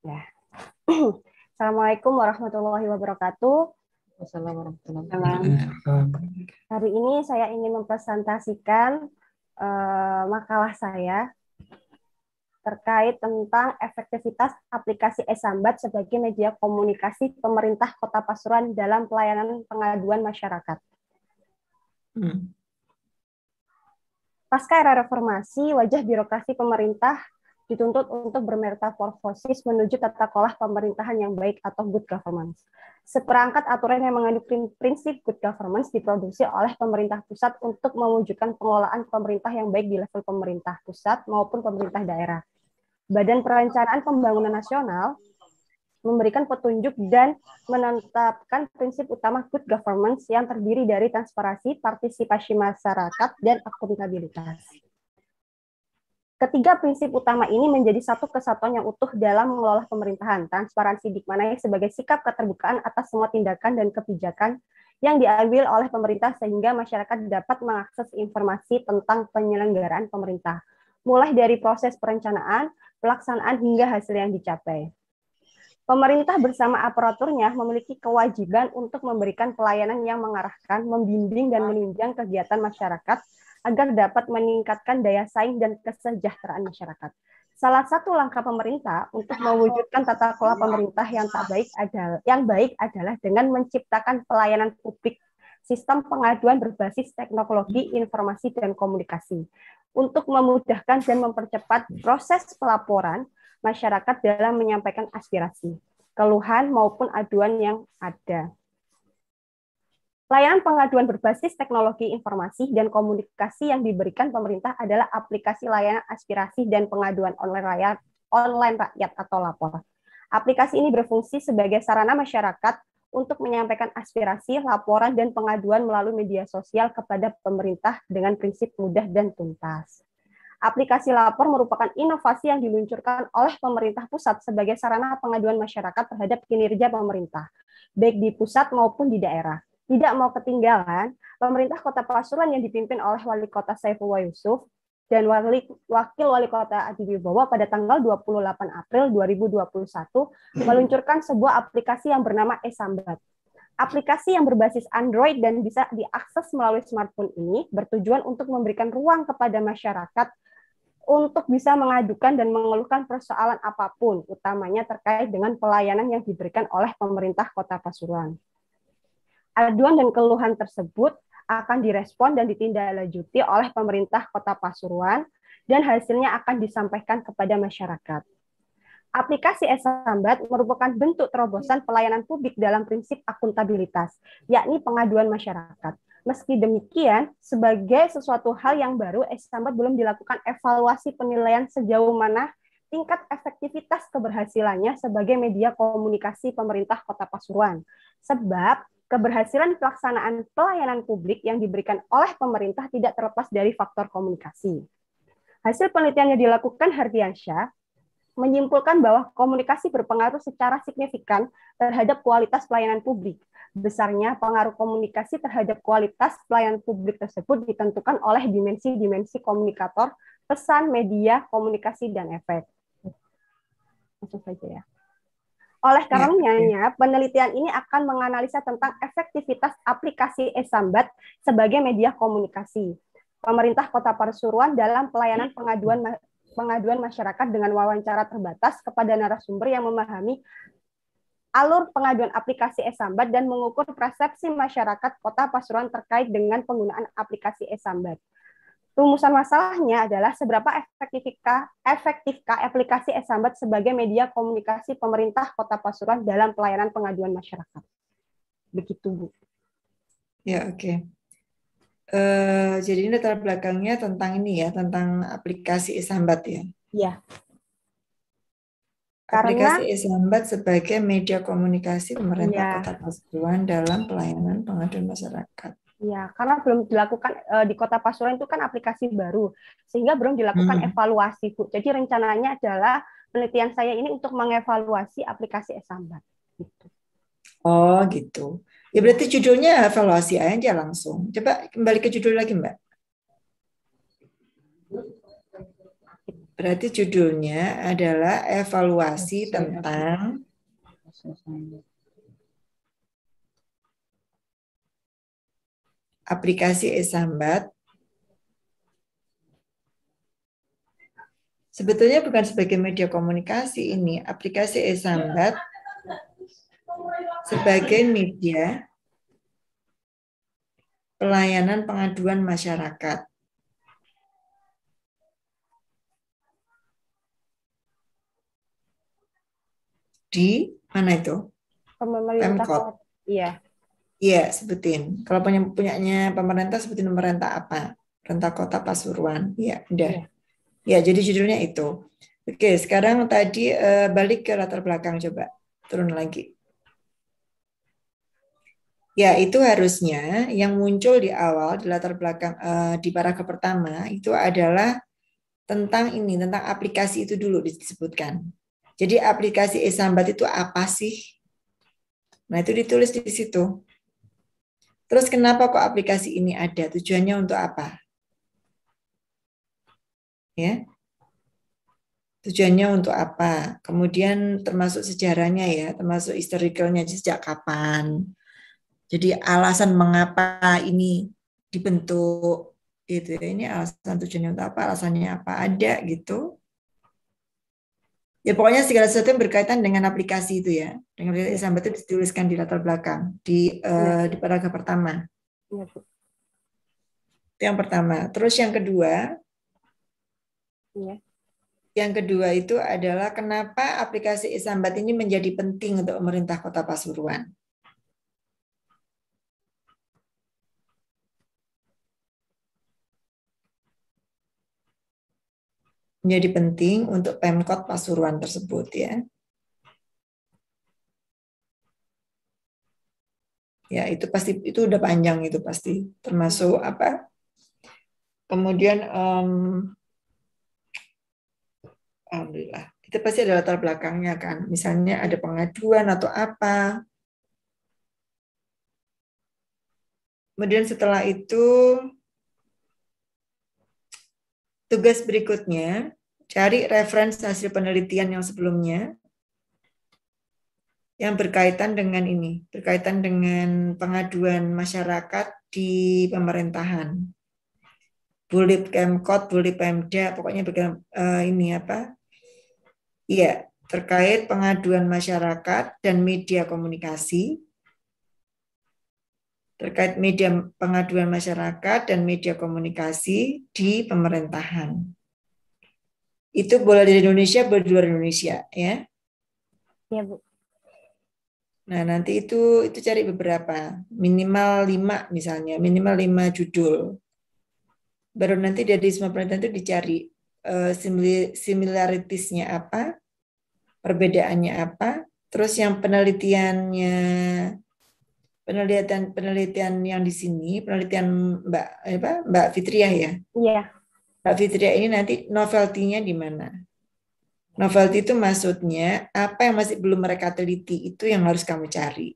G: Ya. Assalamualaikum warahmatullahi wabarakatuh. Hari ini saya ingin mempresentasikan makalah saya terkait tentang efektivitas aplikasi e-Sambat sebagai media komunikasi pemerintah Kota Pasuruan dalam pelayanan pengaduan masyarakat. Pasca era reformasi, wajah birokrasi pemerintah dituntut untuk bermetamorfosis menuju tata kelola pemerintahan yang baik atau good governance. Seperangkat aturan yang mengandung prinsip good governance diproduksi oleh pemerintah pusat untuk mewujudkan pengelolaan pemerintah yang baik di level pemerintah pusat maupun pemerintah daerah. Badan Perencanaan Pembangunan Nasional memberikan petunjuk dan menetapkan prinsip utama good governance yang terdiri dari transparansi, partisipasi masyarakat, dan akuntabilitas. Ketiga prinsip utama ini menjadi satu kesatuan yang utuh dalam mengelola pemerintahan. Transparansi dimaknai sebagai sikap keterbukaan atas semua tindakan dan kebijakan yang diambil oleh pemerintah sehingga masyarakat dapat mengakses informasi tentang penyelenggaraan pemerintah, mulai dari proses perencanaan, pelaksanaan hingga hasil yang dicapai. Pemerintah bersama aparaturnya memiliki kewajiban untuk memberikan pelayanan yang mengarahkan, membimbing, dan menunjang kegiatan masyarakat agar dapat meningkatkan daya saing dan kesejahteraan masyarakat. Salah satu langkah pemerintah untuk mewujudkan tata kelola pemerintah yang baik adalah dengan menciptakan pelayanan publik, sistem pengaduan berbasis teknologi informasi dan komunikasi, untuk memudahkan dan mempercepat proses pelaporan masyarakat dalam menyampaikan aspirasi, keluhan maupun aduan yang ada. Layanan pengaduan berbasis teknologi informasi dan komunikasi yang diberikan pemerintah adalah aplikasi layanan aspirasi dan pengaduan online rakyat atau lapor. Aplikasi ini berfungsi sebagai sarana masyarakat untuk menyampaikan aspirasi, laporan, dan pengaduan melalui media sosial kepada pemerintah dengan prinsip mudah dan tuntas. Aplikasi lapor merupakan inovasi yang diluncurkan oleh pemerintah pusat sebagai sarana pengaduan masyarakat terhadap kinerja pemerintah, baik di pusat maupun di daerah. Tidak mau ketinggalan, pemerintah Kota Pasuruan yang dipimpin oleh Wali Kota Saifullah Yusuf dan Wakil Wali Kota Adi Wibowo pada tanggal 28 April 2021 meluncurkan sebuah aplikasi yang bernama e-Sambat. Aplikasi yang berbasis Android dan bisa diakses melalui smartphone ini bertujuan untuk memberikan ruang kepada masyarakat untuk bisa mengadukan dan mengeluhkan persoalan apapun, utamanya terkait dengan pelayanan yang diberikan oleh pemerintah Kota Pasuruan. Aduan dan keluhan tersebut akan direspon dan ditindaklanjuti oleh pemerintah Kota Pasuruan dan hasilnya akan disampaikan kepada masyarakat. Aplikasi e-Sambat merupakan bentuk terobosan pelayanan publik dalam prinsip akuntabilitas, yakni pengaduan masyarakat. Meski demikian, sebagai sesuatu hal yang baru, e-Sambat belum dilakukan evaluasi penilaian sejauh mana tingkat efektivitas keberhasilannya sebagai media komunikasi pemerintah Kota Pasuruan. Sebab keberhasilan pelaksanaan pelayanan publik yang diberikan oleh pemerintah tidak terlepas dari faktor komunikasi. Hasil penelitian yang dilakukan Hardiansyah menyimpulkan bahwa komunikasi berpengaruh secara signifikan terhadap kualitas pelayanan publik. Besarnya pengaruh komunikasi terhadap kualitas pelayanan publik tersebut ditentukan oleh dimensi-dimensi komunikator, pesan, media, komunikasi, dan efek. Langsung saja ya. Oleh karenanya, penelitian ini akan menganalisa tentang efektivitas aplikasi e-Sambat sebagai media komunikasi pemerintah Kota Pasuruan dalam pelayanan pengaduan masyarakat dengan wawancara terbatas kepada narasumber yang memahami alur pengaduan aplikasi e-Sambat dan mengukur persepsi masyarakat Kota Pasuruan terkait dengan penggunaan aplikasi e-Sambat. Rumusan masalahnya adalah seberapa efektifkah aplikasi e-Sambat sebagai media komunikasi pemerintah Kota Pasuruan dalam pelayanan pengaduan masyarakat. Begitu, Bu.
H: Ya, oke. Jadi ini latar belakangnya tentang ini ya, tentang aplikasi e-Sambat ya.
G: Iya.
H: Aplikasi e-Sambat sebagai media komunikasi pemerintah Kota Pasuruan dalam pelayanan pengaduan masyarakat.
G: Ya, karena belum dilakukan di Kota Pasuruan itu kan aplikasi baru, sehingga belum dilakukan evaluasi, Bu. Jadi rencananya adalah penelitian saya ini untuk mengevaluasi aplikasi e-Sambat. Gitu.
H: Oh, gitu. Ya berarti judulnya evaluasi aja langsung. Coba kembali ke judul lagi, Mbak. Berarti judulnya adalah evaluasi tentang aplikasi e-Sambat. Sebetulnya bukan sebagai media komunikasi ini, aplikasi e-Sambat sebagai media pelayanan pengaduan masyarakat. Di mana itu? Pemkot.
G: Iya.
H: Iya, sebutin. Kalau punyanya pemerintah, sebutin pemerintah apa? Pemerintah Kota Pasuruan. Iya, udah. Ya, jadi judulnya itu. Oke, sekarang tadi balik ke latar belakang, coba turun lagi. Ya, itu harusnya yang muncul di awal di latar belakang di paragraf pertama itu adalah tentang ini, tentang aplikasi itu dulu disebutkan. Jadi aplikasi e-Sambat itu apa sih? Nah, itu ditulis di situ. Terus kenapa kok aplikasi ini ada? Tujuannya untuk apa? Ya. Tujuannya untuk apa? Kemudian termasuk sejarahnya ya, termasuk historicalnya sejak kapan. Jadi alasan mengapa ini dibentuk gitu. Ini alasan tujuannya untuk apa? Alasannya apa? Ada gitu. Ya pokoknya segala sesuatu yang berkaitan dengan aplikasi itu ya. Dengan aplikasi e-Sambat itu dituliskan di latar belakang di paragraf pertama. Itu yang pertama. Terus yang kedua, yang kedua itu adalah kenapa aplikasi e-Sambat ini menjadi penting untuk pemerintah Kota Pasuruan. Menjadi penting untuk Pemkot Pasuruan tersebut ya. Ya itu pasti, itu udah panjang itu pasti, termasuk apa? Kemudian alhamdulillah itu pasti ada latar belakangnya kan. Misalnya ada pengaduan atau apa. Kemudian setelah itu tugas berikutnya cari referensi hasil penelitian yang sebelumnya yang berkaitan dengan ini, berkaitan dengan pengaduan masyarakat di pemerintahan. Boleh Pemkot, boleh Pemda, pokoknya ini apa? Iya, terkait pengaduan masyarakat dan media komunikasi. Terkait media pengaduan masyarakat dan media komunikasi di pemerintahan. Itu boleh di Indonesia, boleh di luar Indonesia, ya.
G: Iya, Bu.
H: Nah, nanti itu cari beberapa, minimal 5 misalnya, minimal 5 judul. Baru nanti dari semua penelitian itu dicari similaritiesnya apa, perbedaannya apa, terus yang penelitian yang di sini, penelitian Mbak Fitriah ya.
G: Iya.
H: Mbak Fitriah ini nanti novelty-nya di mana? Novelty itu maksudnya apa yang masih belum mereka teliti itu yang harus kamu cari.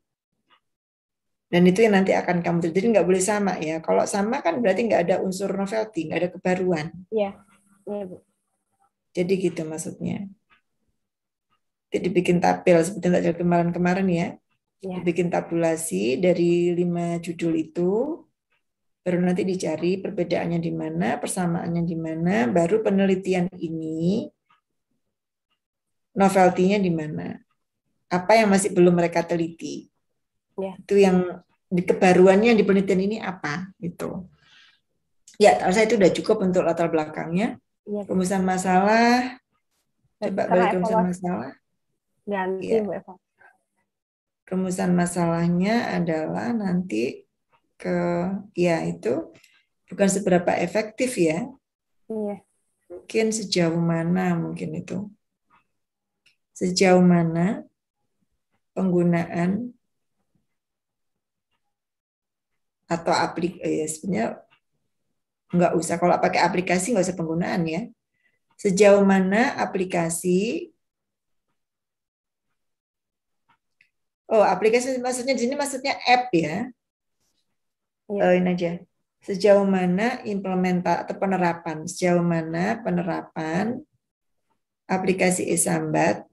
H: Dan itu yang nanti akan kamu teliti. Jadi nggak boleh sama ya. Kalau sama kan berarti nggak ada unsur novelty, nggak ada kebaruan.
G: Iya. Iya, Bu.
H: Jadi gitu maksudnya. Jadi dibikin tabel seperti yang kemarin-kemarin ya. Dibikin tabulasi dari 5 judul itu, baru nanti dicari perbedaannya di mana, persamaannya di mana, baru penelitian ini novelty-nya di mana. Apa yang masih belum mereka teliti. Itu yang di kebaruannya di penelitian ini apa gitu. Ya, kalau saya itu udah cukup untuk latar belakangnya. Rumusan masalah. Coba balik rumusan masalah.
G: Ganti, Bu Eva.
H: Rumusan masalahnya adalah nanti ya itu bukan seberapa efektif ya.
G: Iya.
H: Mungkin sejauh mana mungkin itu. Sejauh mana penggunaan atau sebenarnya nggak usah, kalau pakai aplikasi nggak usah penggunaan ya. Sejauh mana aplikasi aplikasi maksudnya di sini maksudnya app ya. Ini aja. Sejauh mana atau penerapan, sejauh mana penerapan aplikasi e-Sambat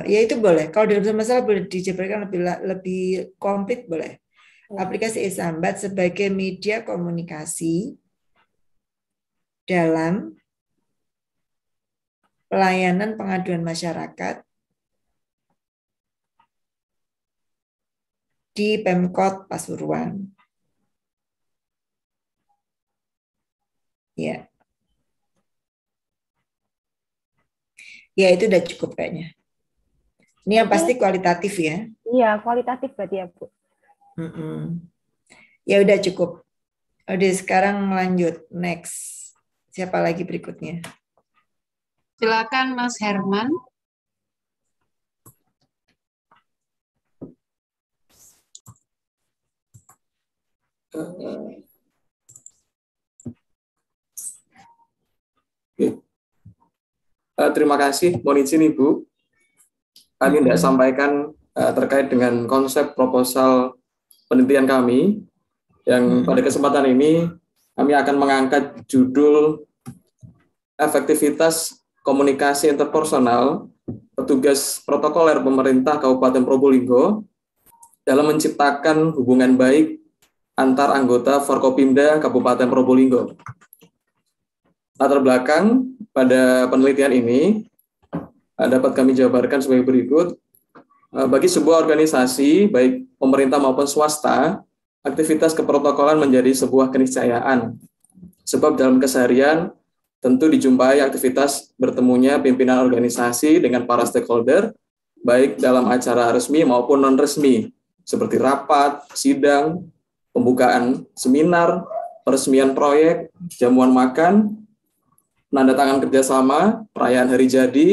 H: ya itu boleh. Kalau dalam masalah boleh dijabarkan lebih komplit boleh. Aplikasi e-Sambat sebagai media komunikasi dalam pelayanan pengaduan masyarakat di Pemkot Pasuruan. Ya. Ya, itu udah cukup kayaknya. Ini yang pasti kualitatif ya.
G: Iya, kualitatif berarti ya, Bu.
H: Ya udah cukup. Udah sekarang lanjut. Next. Siapa lagi berikutnya?
B: Silakan Mas Herman.
L: terima kasih. Mohon izin Ibu, kami tidak sampaikan terkait dengan konsep proposal penelitian kami, yang pada kesempatan ini kami akan mengangkat judul efektivitas komunikasi interpersonal petugas protokoler pemerintah Kabupaten Probolinggo dalam menciptakan hubungan baik antar anggota Forkopimda Kabupaten Probolinggo. Latar belakang pada penelitian ini dapat kami jabarkan sebagai berikut. Bagi sebuah organisasi, baik pemerintah maupun swasta, aktivitas keprotokolan menjadi sebuah keniscayaan. Sebab dalam keseharian, tentu dijumpai aktivitas bertemunya pimpinan organisasi dengan para stakeholder, baik dalam acara resmi maupun non-resmi, seperti rapat, sidang, pembukaan seminar, peresmian proyek, jamuan makan, penanda tangan kerjasama, perayaan hari jadi,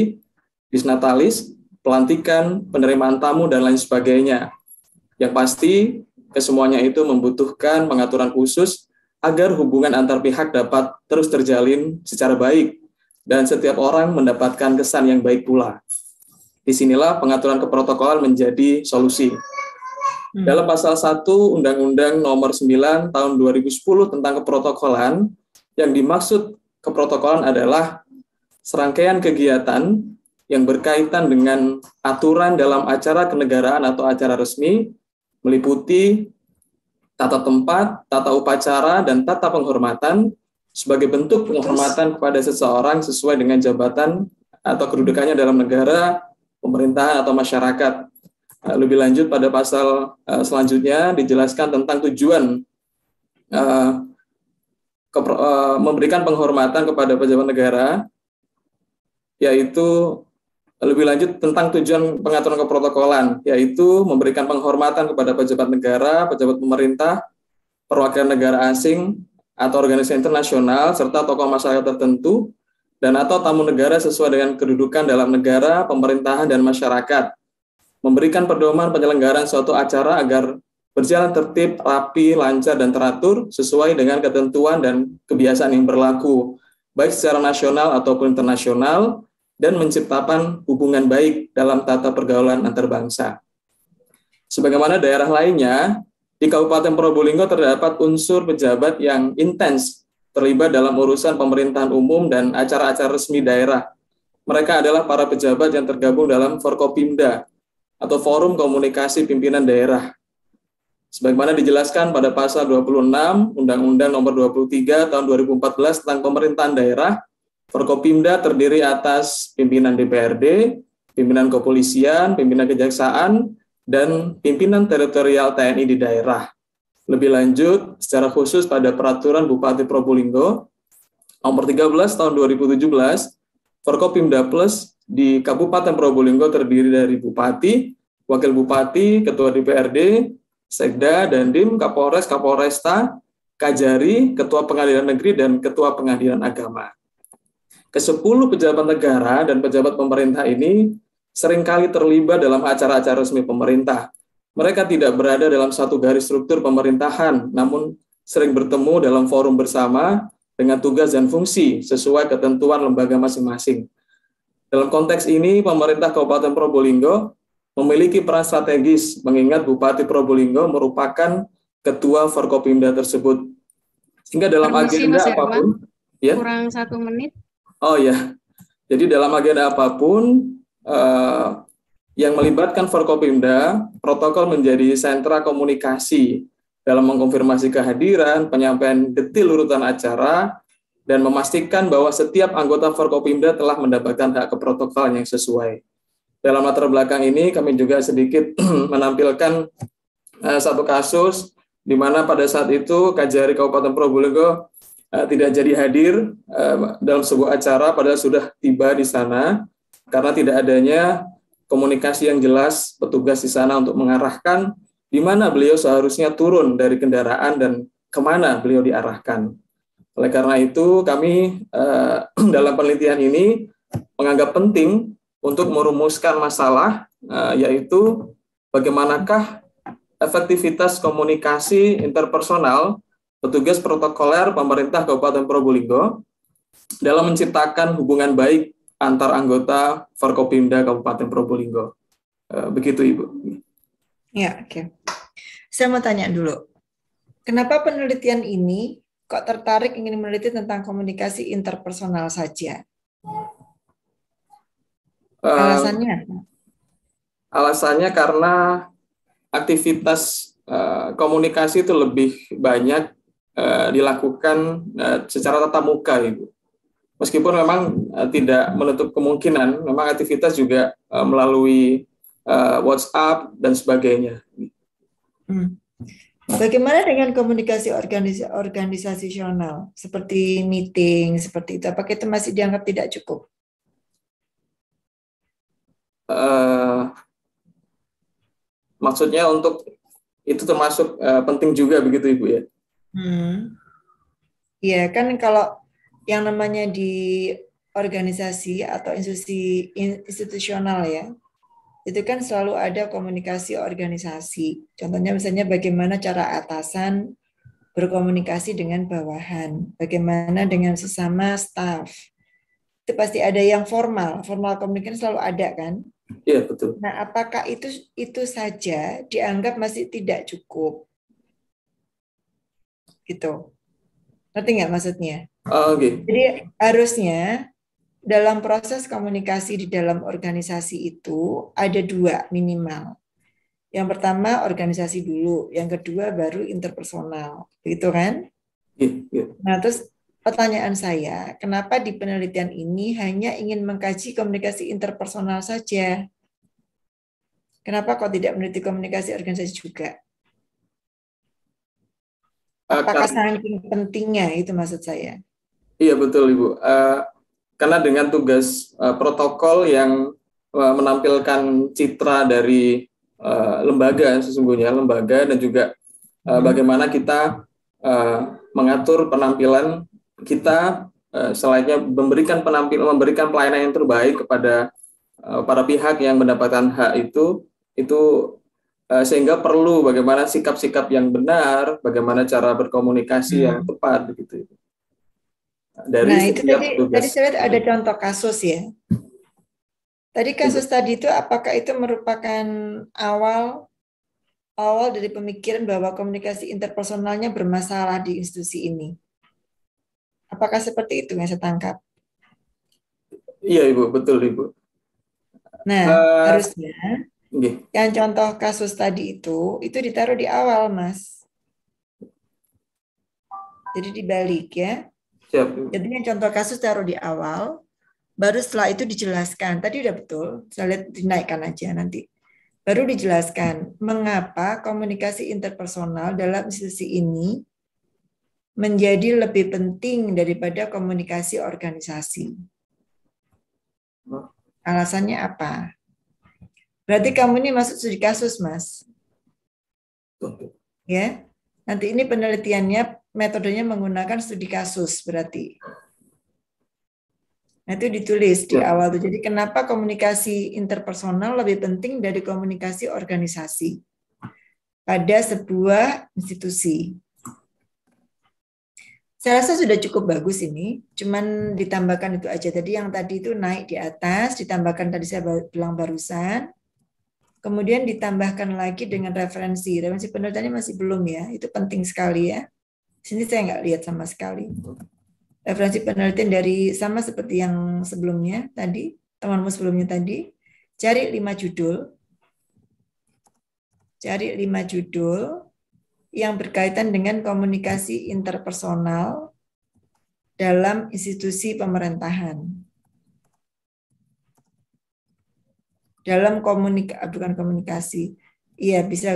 L: disnatalis, pelantikan, penerimaan tamu, dan lain sebagainya. Yang pasti, kesemuanya itu membutuhkan pengaturan khusus agar hubungan antar pihak dapat terus terjalin secara baik dan setiap orang mendapatkan kesan yang baik pula. Disinilah pengaturan keprotokolan menjadi solusi. Dalam pasal 1 Undang-Undang Nomor 9 Tahun 2010 tentang keprotokolan, yang dimaksud keprotokolan adalah serangkaian kegiatan yang berkaitan dengan aturan dalam acara kenegaraan atau acara resmi, meliputi tata tempat, tata upacara, dan tata penghormatan sebagai bentuk penghormatan kepada seseorang sesuai dengan jabatan atau kedudukannya dalam negara, pemerintahan, atau masyarakat. Lebih lanjut pada pasal selanjutnya dijelaskan tentang tujuan memberikan penghormatan kepada pejabat negara, yaitu lebih lanjut tentang tujuan pengaturan keprotokolan, yaitu memberikan penghormatan kepada pejabat negara, pejabat pemerintah, perwakilan negara asing, atau organisasi internasional, serta tokoh masyarakat tertentu, dan atau tamu negara sesuai dengan kedudukan dalam negara, pemerintahan, dan masyarakat. Memberikan pedoman penyelenggaraan suatu acara agar berjalan tertib, rapi, lancar, dan teratur sesuai dengan ketentuan dan kebiasaan yang berlaku, baik secara nasional ataupun internasional, dan menciptakan hubungan baik dalam tata pergaulan antar bangsa. Sebagaimana daerah lainnya, di Kabupaten Probolinggo terdapat unsur pejabat yang intens terlibat dalam urusan pemerintahan umum dan acara-acara resmi daerah. Mereka adalah para pejabat yang tergabung dalam Forkopimda atau Forum Komunikasi Pimpinan Daerah. Sebagaimana dijelaskan pada pasal 26 Undang-Undang Nomor 23 Tahun 2014 tentang pemerintahan daerah, Forkopimda terdiri atas pimpinan DPRD, pimpinan kepolisian, pimpinan kejaksaan, dan pimpinan teritorial TNI di daerah. Lebih lanjut, secara khusus pada Peraturan Bupati Probolinggo Nomor 13 Tahun 2017, Forkopimda Plus di Kabupaten Probolinggo terdiri dari Bupati, Wakil Bupati, Ketua DPRD, Sekda, Dandim, Kapolres, Kapolresta, Kajari, Ketua Pengadilan Negeri, dan Ketua Pengadilan Agama. Ke-10 pejabat negara dan pejabat pemerintah ini seringkali terlibat dalam acara-acara resmi pemerintah. Mereka tidak berada dalam satu garis struktur pemerintahan, namun sering bertemu dalam forum bersama dengan tugas dan fungsi sesuai ketentuan lembaga masing-masing. Dalam konteks ini, pemerintah Kabupaten Probolinggo memiliki peran strategis mengingat Bupati Probolinggo merupakan ketua Forkopimda tersebut. Sehingga dalam agenda apapun, ya.
B: Kurang 1 menit.
L: Oh ya, jadi dalam agenda apapun yang melibatkan Forkopimda, protokol menjadi sentra komunikasi dalam mengkonfirmasi kehadiran, penyampaian detil urutan acara, dan memastikan bahwa setiap anggota Forkopimda telah mendapatkan hak keprotokolan yang sesuai. Dalam latar belakang ini, kami juga sedikit menampilkan satu kasus di mana pada saat itu Kajari Kabupaten Probolinggo tidak jadi hadir dalam sebuah acara padahal sudah tiba di sana karena tidak adanya komunikasi yang jelas petugas di sana untuk mengarahkan di mana beliau seharusnya turun dari kendaraan dan kemana beliau diarahkan. Oleh karena itu kami dalam penelitian ini menganggap penting untuk merumuskan masalah yaitu bagaimanakah efektivitas komunikasi interpersonal petugas protokoler pemerintah Kabupaten Probolinggo dalam menciptakan hubungan baik antar anggota Forkopimda Kabupaten Probolinggo. Begitu Ibu.
H: Ya, oke. Saya mau tanya dulu, kenapa penelitian ini kok tertarik ingin meneliti tentang komunikasi interpersonal saja? Alasannya apa?
L: Alasannya karena aktivitas komunikasi itu lebih banyak dilakukan secara tatap muka, Ibu. Meskipun memang tidak menutup kemungkinan, memang aktivitas juga melalui WhatsApp dan sebagainya.
H: Bagaimana dengan komunikasi organisasional seperti meeting, seperti itu? Apakah itu masih dianggap tidak cukup?
L: Maksudnya untuk itu termasuk penting juga begitu Ibu ya?
H: Iya kan kalau yang namanya di organisasi atau institusional ya, itu kan selalu ada komunikasi organisasi. Contohnya misalnya bagaimana cara atasan berkomunikasi dengan bawahan, bagaimana dengan sesama staf. Itu pasti ada yang formal komunikasi selalu ada kan?
L: Iya betul.
H: Nah, apakah itu saja dianggap masih tidak cukup? Gitu. Ngerti nggak maksudnya?
L: Okay.
H: Jadi harusnya dalam proses komunikasi di dalam organisasi itu ada 2 minimal. Yang pertama organisasi dulu, yang kedua baru interpersonal, begitu kan?
L: Iya.
H: Nah terus pertanyaan saya, kenapa di penelitian ini hanya ingin mengkaji komunikasi interpersonal saja? Kenapa kok tidak meneliti komunikasi organisasi juga? Apakah saking pentingnya itu maksud saya?
L: Iya betul Ibu. Karena dengan tugas protokol yang menampilkan citra dari lembaga sesungguhnya, lembaga dan juga bagaimana kita mengatur penampilan kita, selainnya memberikan pelayanan yang terbaik kepada para pihak yang mendapatkan hak itu sehingga perlu bagaimana sikap-sikap yang benar, bagaimana cara berkomunikasi yang tepat begitu. Dari
H: itu tadi saya lihat ada contoh kasus ya. Tadi kasus tadi itu apakah itu merupakan awal dari pemikiran bahwa komunikasi interpersonalnya bermasalah di institusi ini? Apakah seperti itu yang saya tangkap?
L: Iya Ibu, betul Ibu.
H: Nah, harusnya yang contoh kasus tadi itu ditaruh di awal, Mas. Jadi dibalik ya.
L: Siap.
H: Jadi yang contoh kasus taruh di awal, baru setelah itu dijelaskan. Tadi udah betul, saya lihat dinaikkan aja nanti. Baru dijelaskan mengapa komunikasi interpersonal dalam institusi ini menjadi lebih penting daripada komunikasi organisasi. Alasannya apa? Berarti kamu ini masuk studi kasus, Mas. Ya. Nanti ini penelitiannya, metodenya menggunakan studi kasus berarti. Nah, itu ditulis di awal tuh. Jadi kenapa komunikasi interpersonal lebih penting dari komunikasi organisasi pada sebuah institusi. Saya rasa sudah cukup bagus ini, cuman ditambahkan itu aja. Tadi yang tadi itu naik di atas, ditambahkan tadi saya bilang barusan, kemudian ditambahkan lagi dengan referensi. Referensi penelitiannya masih belum ya, itu penting sekali ya. Sini saya nggak lihat sama sekali. Referensi penelitian dari sama seperti yang sebelumnya tadi, temanmu sebelumnya tadi, cari 5 judul. Cari 5 judul yang berkaitan dengan komunikasi interpersonal dalam institusi pemerintahan. Dalam bukan komunikasi, iya bisa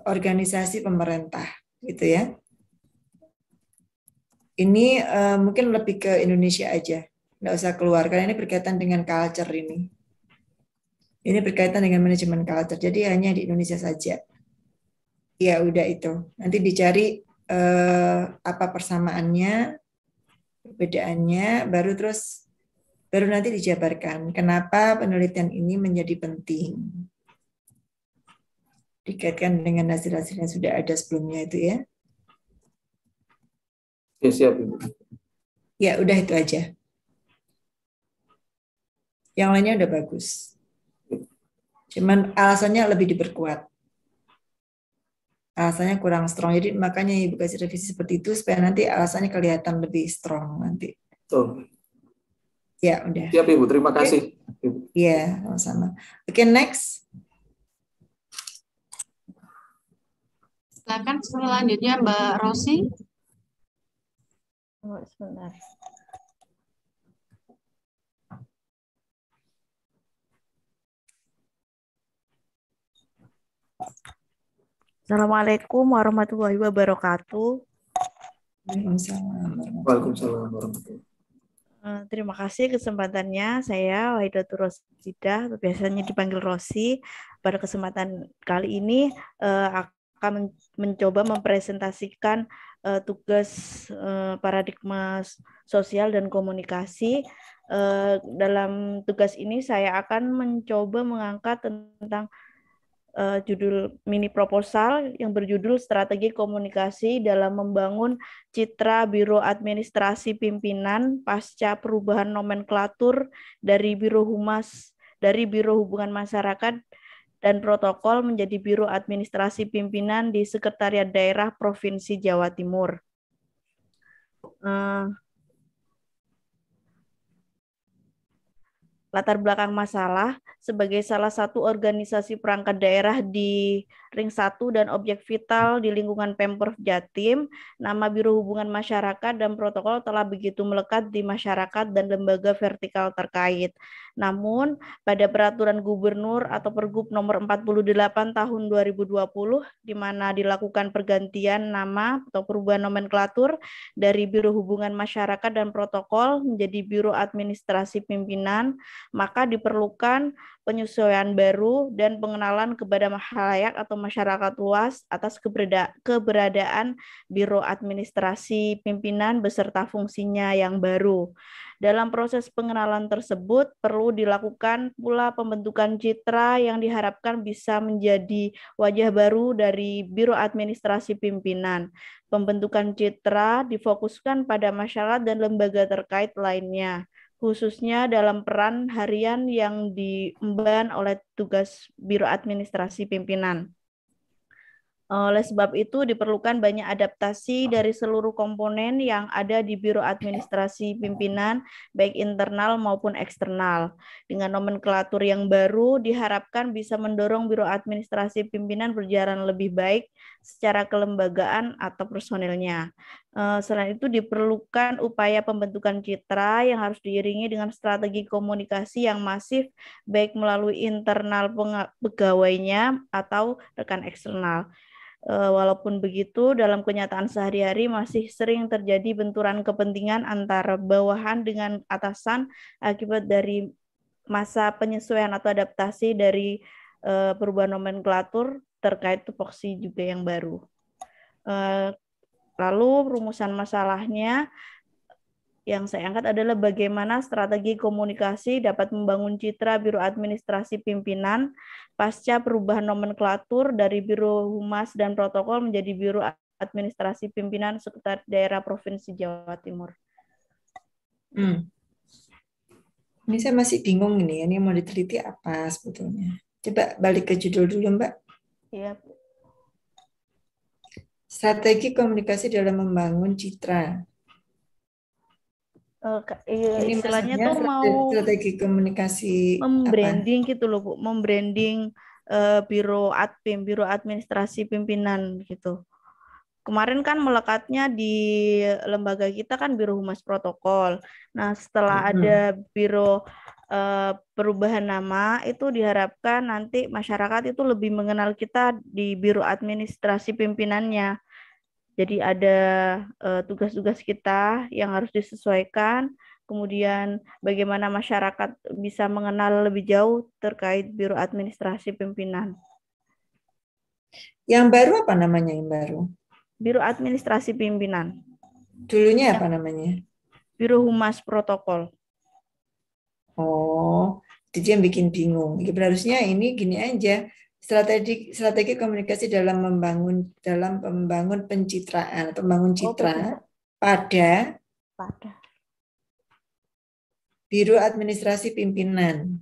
H: organisasi pemerintah, gitu ya. Ini mungkin lebih ke Indonesia aja, nggak usah keluar karena ini berkaitan dengan culture ini. Ini berkaitan dengan manajemen culture, jadi hanya di Indonesia saja. Ya udah itu, nanti dicari apa persamaannya, perbedaannya, baru nanti dijabarkan kenapa penelitian ini menjadi penting. Dikaitkan dengan hasil-hasil yang sudah ada sebelumnya itu ya.
L: Ya, siap Ibu.
H: Ya udah itu aja. Yang lainnya udah bagus. Cuman alasannya lebih diperkuat. Alasannya kurang strong. Jadi makanya Ibu kasih revisi seperti itu supaya nanti alasannya kelihatan lebih strong nanti.
L: Tuh.
H: Ya, udah.
L: Siap Ibu, terima kasih.
H: Iya, sama-sama. Oke, next.
B: Silakan selanjutnya Mbak Rosi.
C: Oh, sebentar. Assalamualaikum warahmatullahi wabarakatuh.
L: Waalaikumsalam warahmatullahi.
C: Terima kasih kesempatannya. Saya Waidatul Rosidah, biasanya dipanggil Rosi. Pada kesempatan kali ini akan mencoba mempresentasikan tugas paradigma sosial dan komunikasi. Dalam tugas ini saya akan mencoba mengangkat tentang judul mini proposal yang berjudul Strategi Komunikasi dalam Membangun Citra Biro Administrasi Pimpinan Pasca Perubahan Nomenklatur dari Biro Humas dari Biro Hubungan Masyarakat dan Protokol menjadi Biro Administrasi Pimpinan di Sekretariat Daerah Provinsi Jawa Timur. Latar belakang masalah, sebagai salah satu organisasi perangkat daerah di Ring 1 dan objek vital di lingkungan Pemprov Jatim, nama Biro Hubungan Masyarakat dan Protokol telah begitu melekat di masyarakat dan lembaga vertikal terkait. Namun, pada Peraturan Gubernur atau Pergub nomor 48 tahun 2020, di mana dilakukan pergantian nama atau perubahan nomenklatur dari Biro Hubungan Masyarakat dan Protokol menjadi Biro Administrasi Pimpinan, maka diperlukan penyesuaian baru dan pengenalan kepada masyarakat atau masyarakat luas atas keberadaan Biro Administrasi Pimpinan beserta fungsinya yang baru. Dalam proses pengenalan tersebut perlu dilakukan pula pembentukan citra yang diharapkan bisa menjadi wajah baru dari Biro Administrasi Pimpinan. Pembentukan citra difokuskan pada masyarakat dan lembaga terkait lainnya, khususnya dalam peran harian yang diemban oleh tugas Biro Administrasi Pimpinan. Oleh sebab itu diperlukan banyak adaptasi dari seluruh komponen yang ada di Biro Administrasi Pimpinan, baik internal maupun eksternal. Dengan nomenklatur yang baru diharapkan bisa mendorong Biro Administrasi Pimpinan berjalan lebih baik secara kelembagaan atau personilnya. Selain itu diperlukan upaya pembentukan citra yang harus diiringi dengan strategi komunikasi yang masif baik melalui internal pegawainya atau rekan eksternal. Walaupun begitu, dalam kenyataan sehari-hari masih sering terjadi benturan kepentingan antara bawahan dengan atasan akibat dari masa penyesuaian atau adaptasi dari perubahan nomenklatur terkait tupoksi juga yang baru. Lalu rumusan masalahnya yang saya angkat adalah bagaimana strategi komunikasi dapat membangun citra Biro Administrasi Pimpinan pasca perubahan nomenklatur dari Biro Humas dan Protokol menjadi Biro Administrasi Pimpinan Sekretariat Daerah Provinsi Jawa Timur.
H: Ini saya masih bingung ini mau diteliti apa sebetulnya. Coba balik ke judul dulu, Mbak.
C: Iya.
H: Strategi komunikasi dalam membangun citra.
C: Ini istilahnya tuh mau
H: strategi komunikasi
C: membranding gitu loh Bu, membranding Biro Adpim, Biro Administrasi Pimpinan gitu. Kemarin kan melekatnya di lembaga kita kan Biro Humas Protokol. Nah, setelah ada Biro perubahan nama itu diharapkan nanti masyarakat itu lebih mengenal kita di Biro Administrasi Pimpinannya. Jadi ada tugas-tugas kita yang harus disesuaikan, kemudian bagaimana masyarakat bisa mengenal lebih jauh terkait Biro Administrasi Pimpinan.
H: Yang baru apa namanya yang baru?
C: Biro Administrasi Pimpinan.
H: Dulunya apa namanya?
C: Biro Humas Protokol.
H: Oh, jadi yang bikin bingung. Harusnya ini gini aja. Strategi komunikasi dalam membangun pencitraan atau membangun citra pada Biro Administrasi Pimpinan.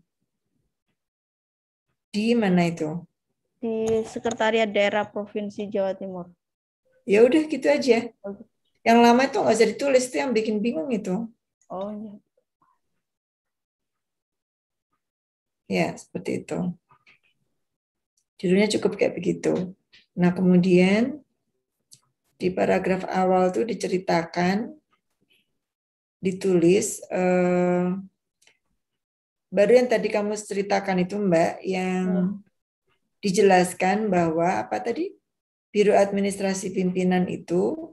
H: Di mana itu?
C: Di Sekretariat Daerah Provinsi Jawa Timur.
H: Ya udah gitu aja. Yang lama itu nggak usah ditulis, itu yang bikin bingung itu.
C: Oh iya.
H: Ya, seperti itu. Judulnya cukup kayak begitu. Nah, kemudian di paragraf awal tuh diceritakan, ditulis, baru yang tadi kamu ceritakan itu Mbak, yang dijelaskan bahwa apa tadi? Biro Administrasi Pimpinan itu,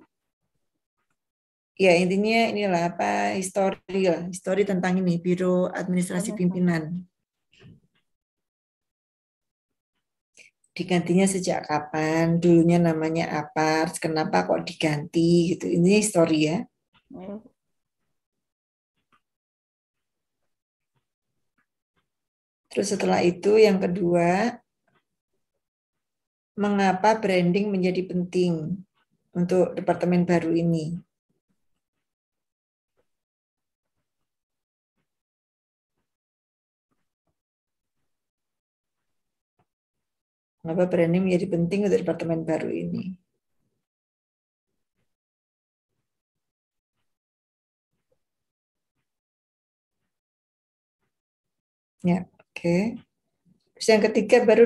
H: ya intinya inilah apa, histori tentang ini, Biro Administrasi Pimpinan. Digantinya sejak kapan, dulunya namanya apa, kenapa kok diganti gitu. Ini histori ya. Terus setelah itu yang kedua, mengapa branding menjadi penting untuk departemen baru ini? Mengapa branding menjadi penting untuk departemen baru ini? Ya, oke. Terus yang ketiga baru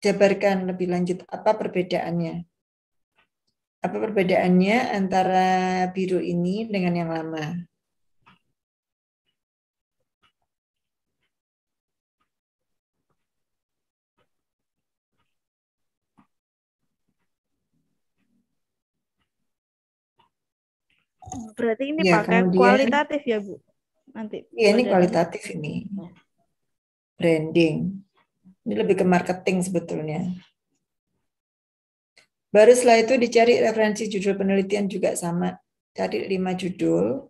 H: dijabarkan lebih lanjut apa perbedaannya. Apa perbedaannya antara biro ini dengan yang lama?
C: Berarti ini
H: Ya,
C: pakai
H: kemudian,
C: kualitatif ya Bu? Nanti.
H: Iya, ini kualitatif ini. Branding. Ini lebih ke marketing sebetulnya. Baru setelah itu dicari referensi judul penelitian juga sama. Cari 5 judul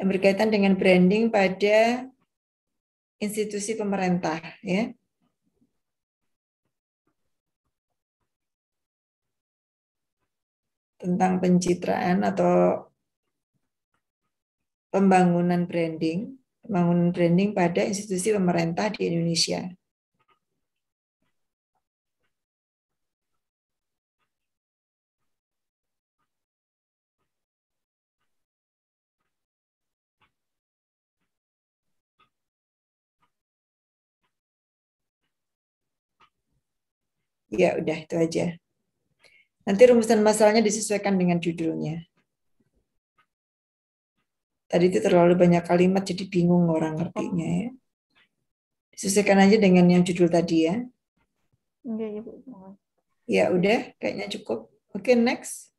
H: yang berkaitan dengan branding pada institusi pemerintah. Ya. Tentang pencitraan atau pembangunan branding pada institusi pemerintah di Indonesia. Ya, udah itu aja. Nanti rumusan masalahnya disesuaikan dengan judulnya. Tadi itu terlalu banyak kalimat jadi bingung orang ngertinya ya. Disesuaikan aja dengan yang judul tadi ya.
C: Iya, Bu.
H: Ya udah, kayaknya cukup. Oke, next.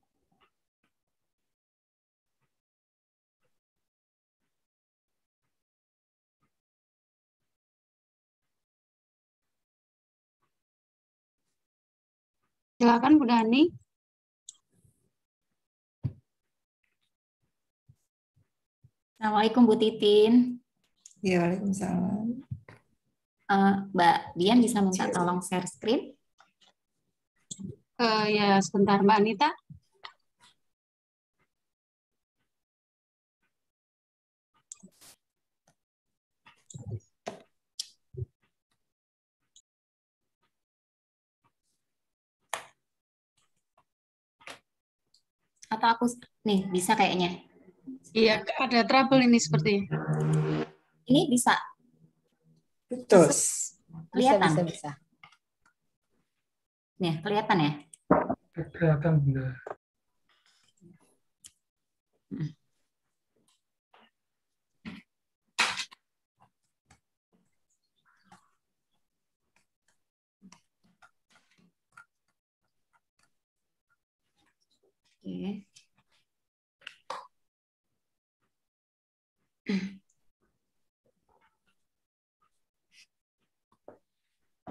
B: Silakan Bu Dani.
E: Assalamualaikum Bu Titin.
H: Ya, waalaikumsalam.
E: Mbak Dian bisa minta tolong share screen?
B: Ya, sebentar Mbak Anita.
E: Atau aku, nih bisa kayaknya.
B: Iya, ada trouble ini sepertinya.
E: Ini bisa.
H: Betul.
E: Kelihatan.
F: Bisa.
E: Nih, kelihatan ya?
M: Kelihatan benar.
E: Oke.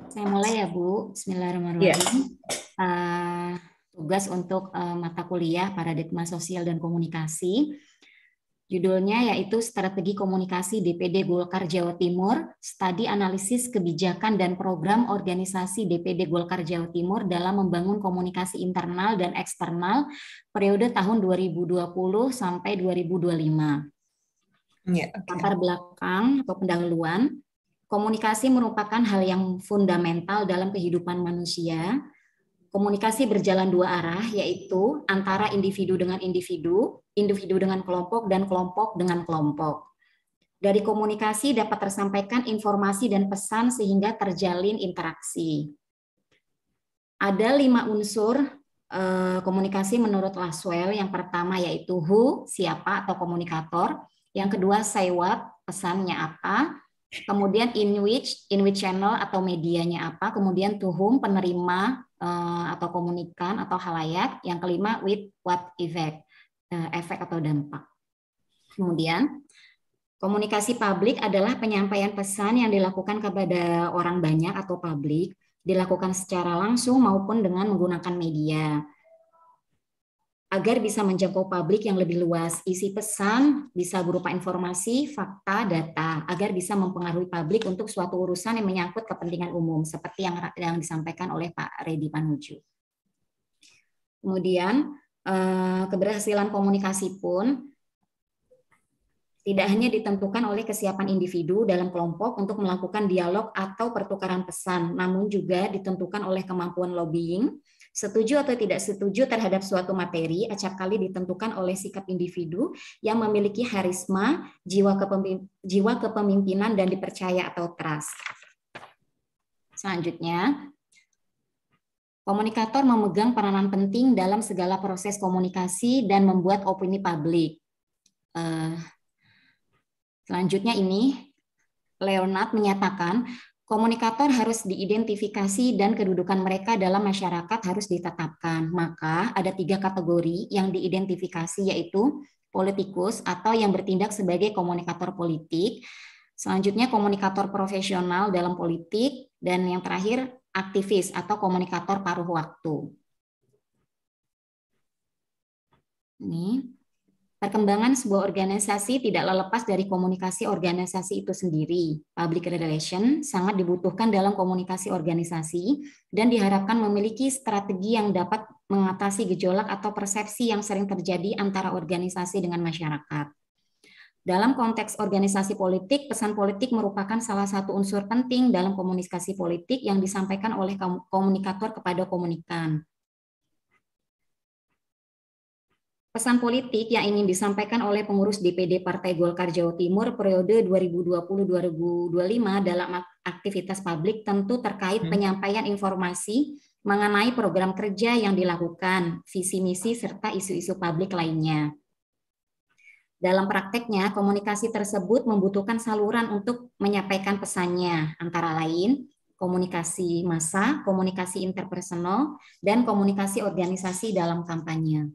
E: Saya mulai ya Bu. Bismillahirrahmanirrahim. Tugas untuk mata kuliah Paradigma Sosial dan Komunikasi. Judulnya yaitu Strategi Komunikasi DPD Golkar Jawa Timur, Studi Analisis Kebijakan dan Program Organisasi DPD Golkar Jawa Timur dalam membangun komunikasi internal dan eksternal periode tahun 2020 sampai 2025.
H: Ya, okay.
E: Latar belakang atau pendahuluan. Komunikasi merupakan hal yang fundamental dalam kehidupan manusia. Komunikasi berjalan dua arah, yaitu antara individu dengan individu, individu dengan kelompok, dan kelompok dengan kelompok. Dari komunikasi dapat tersampaikan informasi dan pesan sehingga terjalin interaksi. Ada 5 unsur komunikasi menurut Laswell. Yang pertama yaitu who, siapa atau komunikator. Yang kedua say what, pesannya apa. Kemudian in which channel atau medianya apa. Kemudian to whom, penerima atau komunikan atau halayak. Yang kelima with what effect, efek atau dampak. Kemudian komunikasi publik adalah penyampaian pesan yang dilakukan kepada orang banyak atau publik, dilakukan secara langsung maupun dengan menggunakan media. Agar bisa menjangkau publik yang lebih luas, isi pesan bisa berupa informasi, fakta, data, agar bisa mempengaruhi publik untuk suatu urusan yang menyangkut kepentingan umum, seperti yang disampaikan oleh Pak Reddy Panuju. Kemudian, keberhasilan komunikasi pun tidak hanya ditentukan oleh kesiapan individu dalam kelompok untuk melakukan dialog atau pertukaran pesan, namun juga ditentukan oleh kemampuan lobbying, setuju atau tidak setuju terhadap suatu materi, acap kali ditentukan oleh sikap individu yang memiliki harisma, jiwa kepemimpinan, dan dipercaya atau trust. Selanjutnya, komunikator memegang peranan penting dalam segala proses komunikasi dan membuat opini publik. Selanjutnya ini, Leonard menyatakan, komunikator harus diidentifikasi dan kedudukan mereka dalam masyarakat harus ditetapkan. Maka ada 3 kategori yang diidentifikasi, yaitu politikus atau yang bertindak sebagai komunikator politik. Selanjutnya komunikator profesional dalam politik. Dan yang terakhir aktivis atau komunikator paruh waktu. Ini. Perkembangan sebuah organisasi tidaklah lepas dari komunikasi organisasi itu sendiri. Public relation sangat dibutuhkan dalam komunikasi organisasi dan diharapkan memiliki strategi yang dapat mengatasi gejolak atau persepsi yang sering terjadi antara organisasi dengan masyarakat. Dalam konteks organisasi politik, pesan politik merupakan salah satu unsur penting dalam komunikasi politik yang disampaikan oleh komunikator kepada komunikan. Pesan politik yang ingin disampaikan oleh pengurus DPD Partai Golkar Jawa Timur periode 2020-2025 dalam aktivitas publik tentu terkait penyampaian informasi mengenai program kerja yang dilakukan, visi misi, serta isu-isu publik lainnya. Dalam prakteknya, komunikasi tersebut membutuhkan saluran untuk menyampaikan pesannya, antara lain komunikasi massa, komunikasi interpersonal, dan komunikasi organisasi dalam kampanye.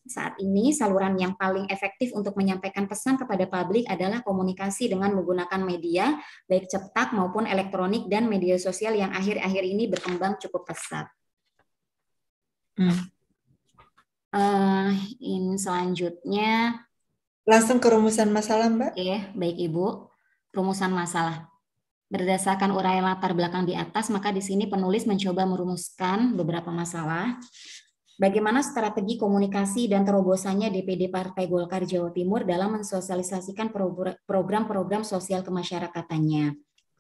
E: Saat ini, saluran yang paling efektif untuk menyampaikan pesan kepada publik adalah komunikasi dengan menggunakan media, baik cetak maupun elektronik, dan media sosial yang akhir-akhir ini berkembang cukup pesat. Ini selanjutnya.
H: Langsung ke rumusan masalah, Mbak.
E: Baik, Ibu. Rumusan masalah. Berdasarkan uraian latar belakang di atas, maka di sini penulis mencoba merumuskan beberapa masalah. Bagaimana strategi komunikasi dan terobosannya DPD Partai Golkar Jawa Timur dalam mensosialisasikan program-program sosial kemasyarakatannya.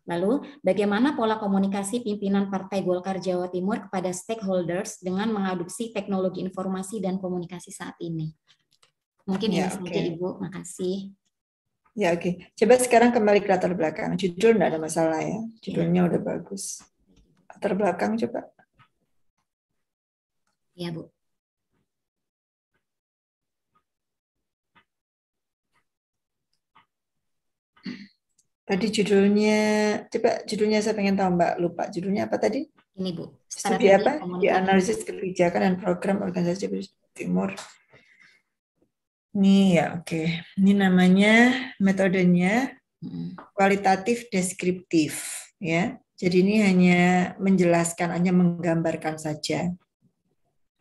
E: Lalu, bagaimana pola komunikasi pimpinan Partai Golkar Jawa Timur kepada stakeholders dengan mengadopsi teknologi informasi dan komunikasi saat ini. Mungkin ini saja, Ibu. Makasih.
H: Ya, oke. Coba sekarang kembali ke latar belakang. Judul tidak ada masalah ya. Judulnya udah bagus. Latar belakang coba.
E: Ya, Bu.
H: Tadi judulnya, coba judulnya saya pengen tahu Mbak, lupa. Judulnya apa tadi?
E: Ini Bu.
H: Studi apa? Di analisis kebijakan dan program organisasi Timur. Ini ya, oke. Ini namanya metodenya kualitatif deskriptif, ya. Jadi ini hanya menjelaskan, hanya menggambarkan saja.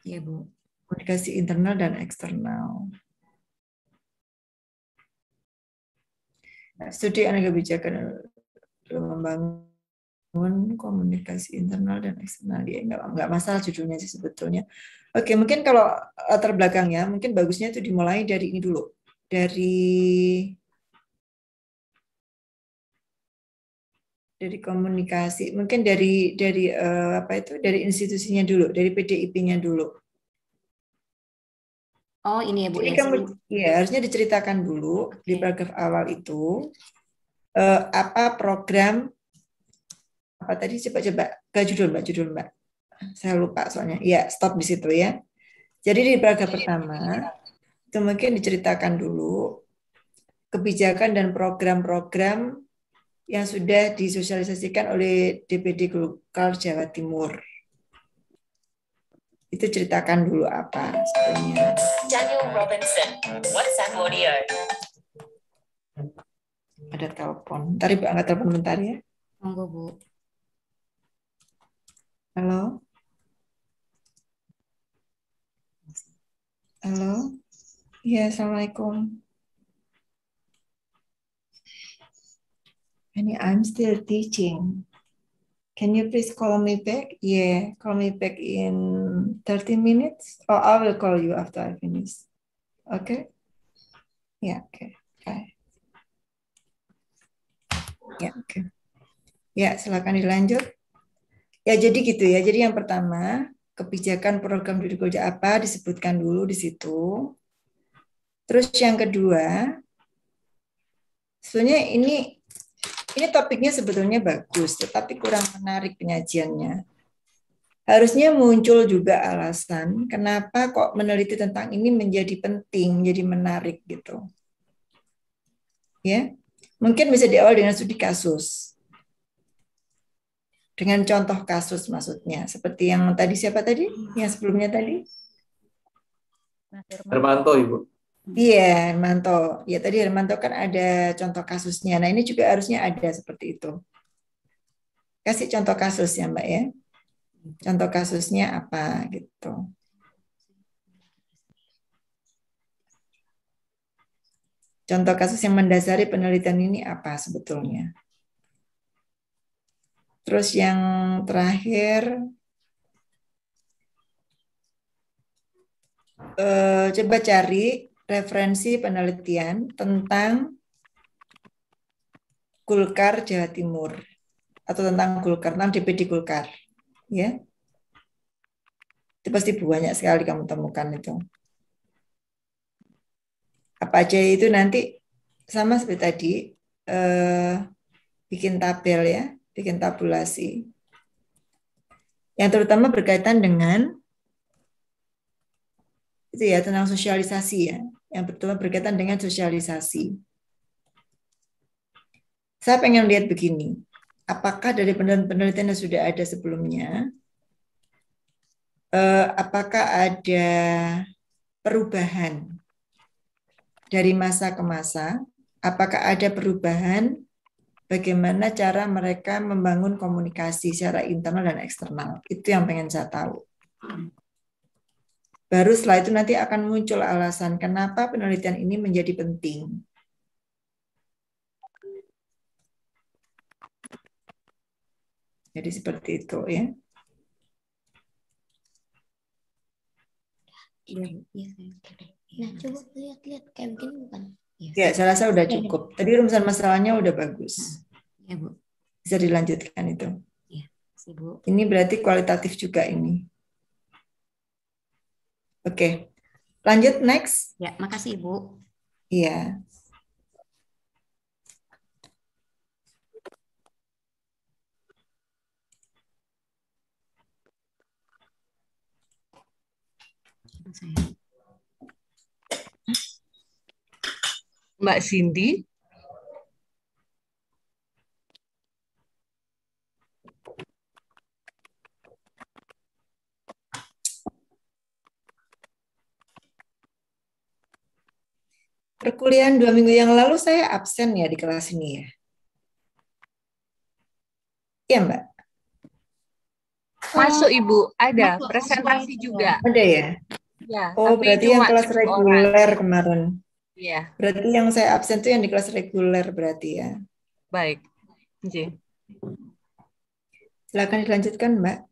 E: Iya, Bu.
H: Komunikasi internal dan eksternal. Studi analisis kebijakan dalam membangun komunikasi internal dan eksternal. Ya, enggak masalah judulnya sih sebetulnya. Oke, mungkin kalau latar belakangnya, mungkin bagusnya itu dimulai dari ini dulu. Dari Dari komunikasi, mungkin dari apa itu, dari institusinya dulu, dari PDIP-nya dulu.
E: Oh, ini ya Bu
H: Jadi
E: ya.
H: kamu harusnya diceritakan dulu di paragraf awal itu apa program apa tadi, coba ke judul Mbak. Saya lupa soalnya. Ya, stop di situ ya. Jadi di paragraf pertama itu mungkin diceritakan dulu kebijakan dan program-program yang sudah disosialisasikan oleh DPD Golkar Jawa Timur. Itu ceritakan dulu apa sebenarnya.
N: Daniel Robinson, WhatsApp audio.
H: Ada telepon. Ntar Ibu angkat telepon bentar ya.
E: Monggo Bu.
H: Halo. Halo. Ya, Assalamualaikum. I'm still teaching. Can you please call me back? Yeah, call me back in 30 minutes. Or I will call you after I finish. Okay? Yeah, okay. Bye. Ya, oke. Ya, silakan dilanjut. Ya, jadi gitu ya. Jadi yang pertama, kebijakan program diri kerja apa disebutkan dulu di situ. Terus yang kedua, sebenarnya ini topiknya sebetulnya bagus, tetapi kurang menarik penyajiannya. Harusnya muncul juga alasan kenapa kok meneliti tentang ini menjadi penting, menjadi menarik gitu. Ya, mungkin bisa diawali dengan studi kasus. Dengan contoh kasus maksudnya, seperti yang tadi siapa tadi? Yang sebelumnya tadi?
L: Hermanto, Ibu.
H: Iya, Hermanto. Ya tadi Hermanto kan ada contoh kasusnya. Nah ini juga harusnya ada seperti itu. Kasih contoh kasus ya Mbak ya. Contoh kasusnya apa gitu. Contoh kasus yang mendasari penelitian ini apa sebetulnya. Terus yang terakhir, coba cari referensi penelitian tentang Golkar Jawa Timur atau tentang Golkar, tentang DPD Golkar, ya. Itu pasti banyak sekali kamu temukan itu. Apa aja itu nanti sama seperti tadi, bikin tabel ya, bikin tabulasi. Yang terutama berkaitan dengan itu ya tentang sosialisasi ya. Yang pertama berkaitan dengan sosialisasi. Saya pengen lihat begini, apakah dari penelitian yang sudah ada sebelumnya, apakah ada perubahan dari masa ke masa, apakah ada perubahan bagaimana cara mereka membangun komunikasi secara internal dan eksternal. Itu yang pengen saya tahu. Baru setelah itu nanti akan muncul alasan kenapa penelitian ini menjadi penting. Jadi seperti itu ya.
E: Nah, coba lihat-lihat kayak begini bukan?
H: Ya, saya rasa udah cukup. Tadi rumusan masalahnya udah bagus.
E: Ya, Bu.
H: Bisa dilanjutkan itu.
E: Ya, Bu.
H: Ini berarti kualitatif juga ini. Oke. Lanjut next.
E: Ya, makasih Ibu.
H: Iya.
O: Mbak Cindy.
H: Perkuliahan 2 minggu yang lalu saya absen ya di kelas ini ya. Iya Mbak?
O: Masuk Ibu, ada
E: Masuk,
O: presentasi juga.
H: Ada ya?
O: Ya,
H: Oh,
O: tapi
H: berarti yang
O: cuma
H: kelas
O: 10
H: reguler
O: orang.
H: kemarin.
O: Iya,
H: Berarti yang saya absen itu yang di kelas reguler berarti ya.
O: baik. Oke.
H: Silakan dilanjutkan Mbak.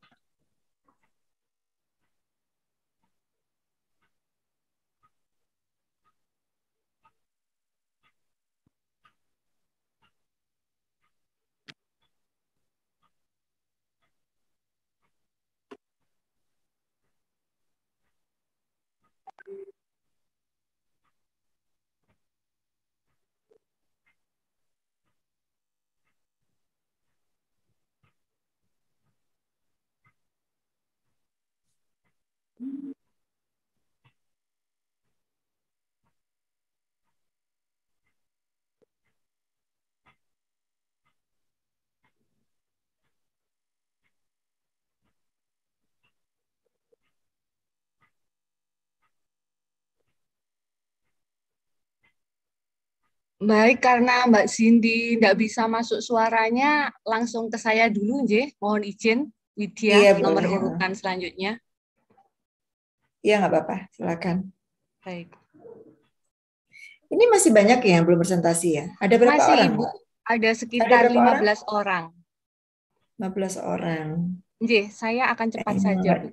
O: Baik, karena Mbak Cindy tidak bisa masuk suaranya, langsung ke saya dulu, Nje. Mohon izin, Widya,
H: Iya,
O: nomor
H: boleh.
O: urutan selanjutnya.
H: Iya, nggak apa-apa. Silakan.
O: Baik.
H: Ini masih banyak ya yang belum presentasi ya? Ada berapa
O: Masih,
H: orang,
O: Ibu.
H: Mbak?
O: Ada
H: Ada
O: sekitar
H: berapa orang?
O: 15 orang.
H: 15 orang.
O: Nje, saya akan cepat
H: Kayaknya
O: saja, Bu.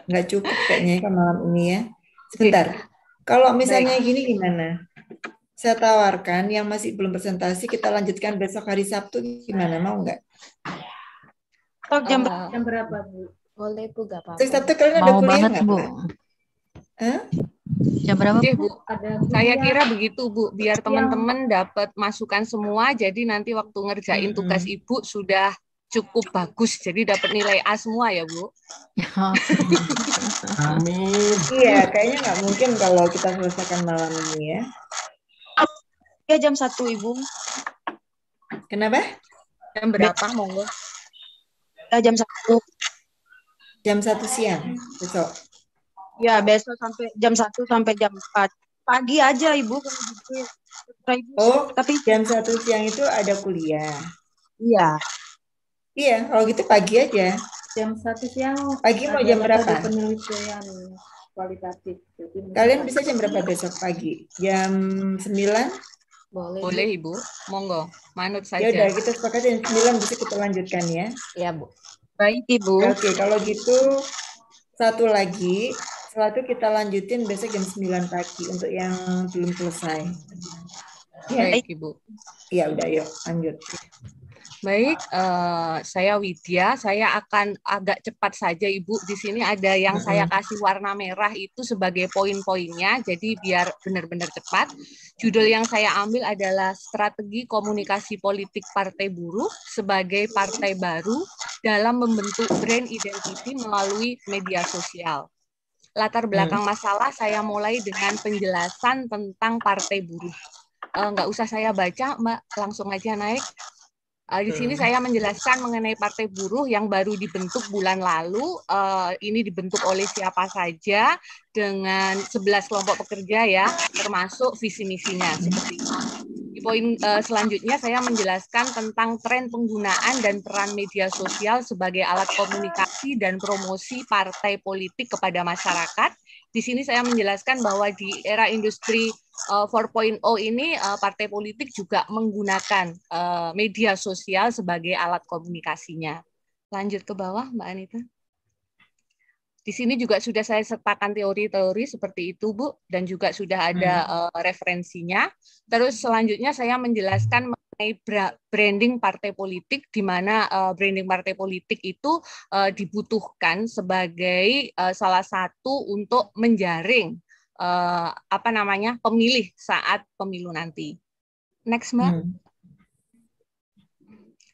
H: nggak cukup kayaknya kan malam ini ya. Sebentar. Kalau misalnya
O: Baik.
H: gini gimana? Saya tawarkan yang masih belum presentasi kita lanjutkan besok hari Sabtu gimana? Mau nggak?
C: Jam berapa, Bu? Boleh, Bu, nggak apa-apa.
H: Hari Sabtu kalian ada
K: Mau
H: kuliah
K: banget,
H: nggak,
K: Bu.
H: Pak? Hah?
K: Jam berapa,
O: Oke,
K: Bu?
O: Bu. Saya kira begitu, Bu. Biar teman-teman dapat masukan semua, jadi nanti waktu ngerjain tugas Ibu sudah cukup bagus. Jadi dapat nilai A semua ya, Bu.
A: Amin.
H: Iya, kayaknya nggak mungkin kalau kita selesaikan malam ini ya.
I: Ya jam 1, Ibu.
H: Kenapa?
O: Jam berapa, monggo?
I: Ya jam 1.
H: Jam 1 siang besok.
I: Ya, besok sampai jam 1 sampai jam 4. Pagi aja, Ibu, kalau gitu.
H: Oh,
I: tapi
H: jam 1 siang itu ada kuliah.
I: Iya.
H: Iya, kalau gitu pagi aja.
C: Jam 1 siang
H: Pagi mau
C: ada
H: jam berapa?
C: metode penelitian kualitatif. Jadi
H: Kalian bisa jam berapa besok pagi? Jam 9?
O: Boleh, Ibu. Monggo. Manut
H: Ya udah,
O: saja.
H: kita sepakat jam 9 bisa kita lanjutkan ya.
O: Ya, Bu. Baik, Ibu.
H: Oke, kalau gitu satu lagi, setelah itu kita lanjutin besok jam 9 pagi untuk yang belum selesai. Ya,
O: Baik, Ibu.
H: ya udah yuk lanjut.
O: Baik, saya Widya. Saya akan agak cepat saja, Ibu. Di sini ada yang saya kasih warna merah itu sebagai poin-poinnya, jadi biar benar-benar cepat. Judul yang saya ambil adalah Strategi Komunikasi Politik Partai Buruh sebagai partai baru dalam membentuk brand identity melalui media sosial. Latar belakang masalah saya mulai dengan penjelasan tentang Partai Buruh. Nggak usah saya baca, Mbak, langsung aja naik. Di sini saya menjelaskan mengenai Partai Buruh yang baru dibentuk bulan lalu. Ini dibentuk oleh siapa saja dengan 11 kelompok pekerja ya, termasuk visi misinya seperti itu. Di poin selanjutnya saya menjelaskan tentang tren penggunaan dan peran media sosial sebagai alat komunikasi dan promosi partai politik kepada masyarakat. Di sini saya menjelaskan bahwa di era industri 4.0 ini partai politik juga menggunakan media sosial sebagai alat komunikasinya. Lanjut ke bawah, Mbak Anita. Di sini juga sudah saya sertakan teori-teori seperti itu, Bu, dan juga sudah ada referensinya. Terus selanjutnya saya menjelaskan mengenai branding partai politik, di mana branding partai politik itu dibutuhkan sebagai salah satu untuk menjaring pemilih saat pemilu nanti. Next, Mbak.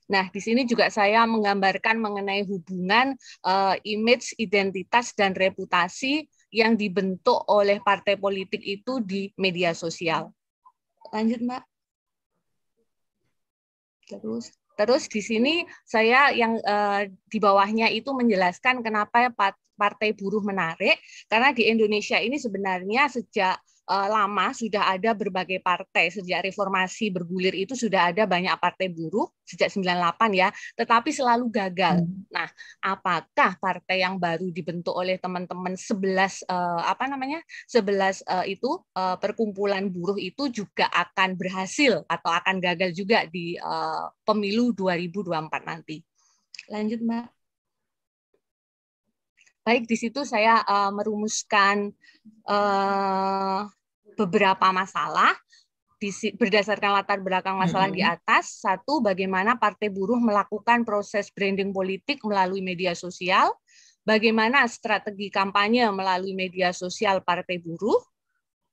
O: Nah, di sini juga saya menggambarkan mengenai hubungan image, identitas, dan reputasi yang dibentuk oleh partai politik itu di media sosial. Lanjut, Mbak. Terus di sini saya yang di bawahnya itu menjelaskan kenapa Partai Buruh menarik, karena di Indonesia ini sebenarnya sejak lama sudah ada berbagai partai. Sejak reformasi bergulir itu sudah ada banyak partai buruh sejak 98 ya, tetapi selalu gagal. Nah, apakah partai yang baru dibentuk oleh teman-teman 11 perkumpulan buruh itu juga akan berhasil atau akan gagal juga di pemilu 2024 nanti? Lanjut, Mbak. Baik, di situ saya merumuskan beberapa masalah berdasarkan latar belakang masalah di atas. Satu, bagaimana Partai Buruh melakukan proses branding politik melalui media sosial, bagaimana strategi kampanye melalui media sosial Partai Buruh,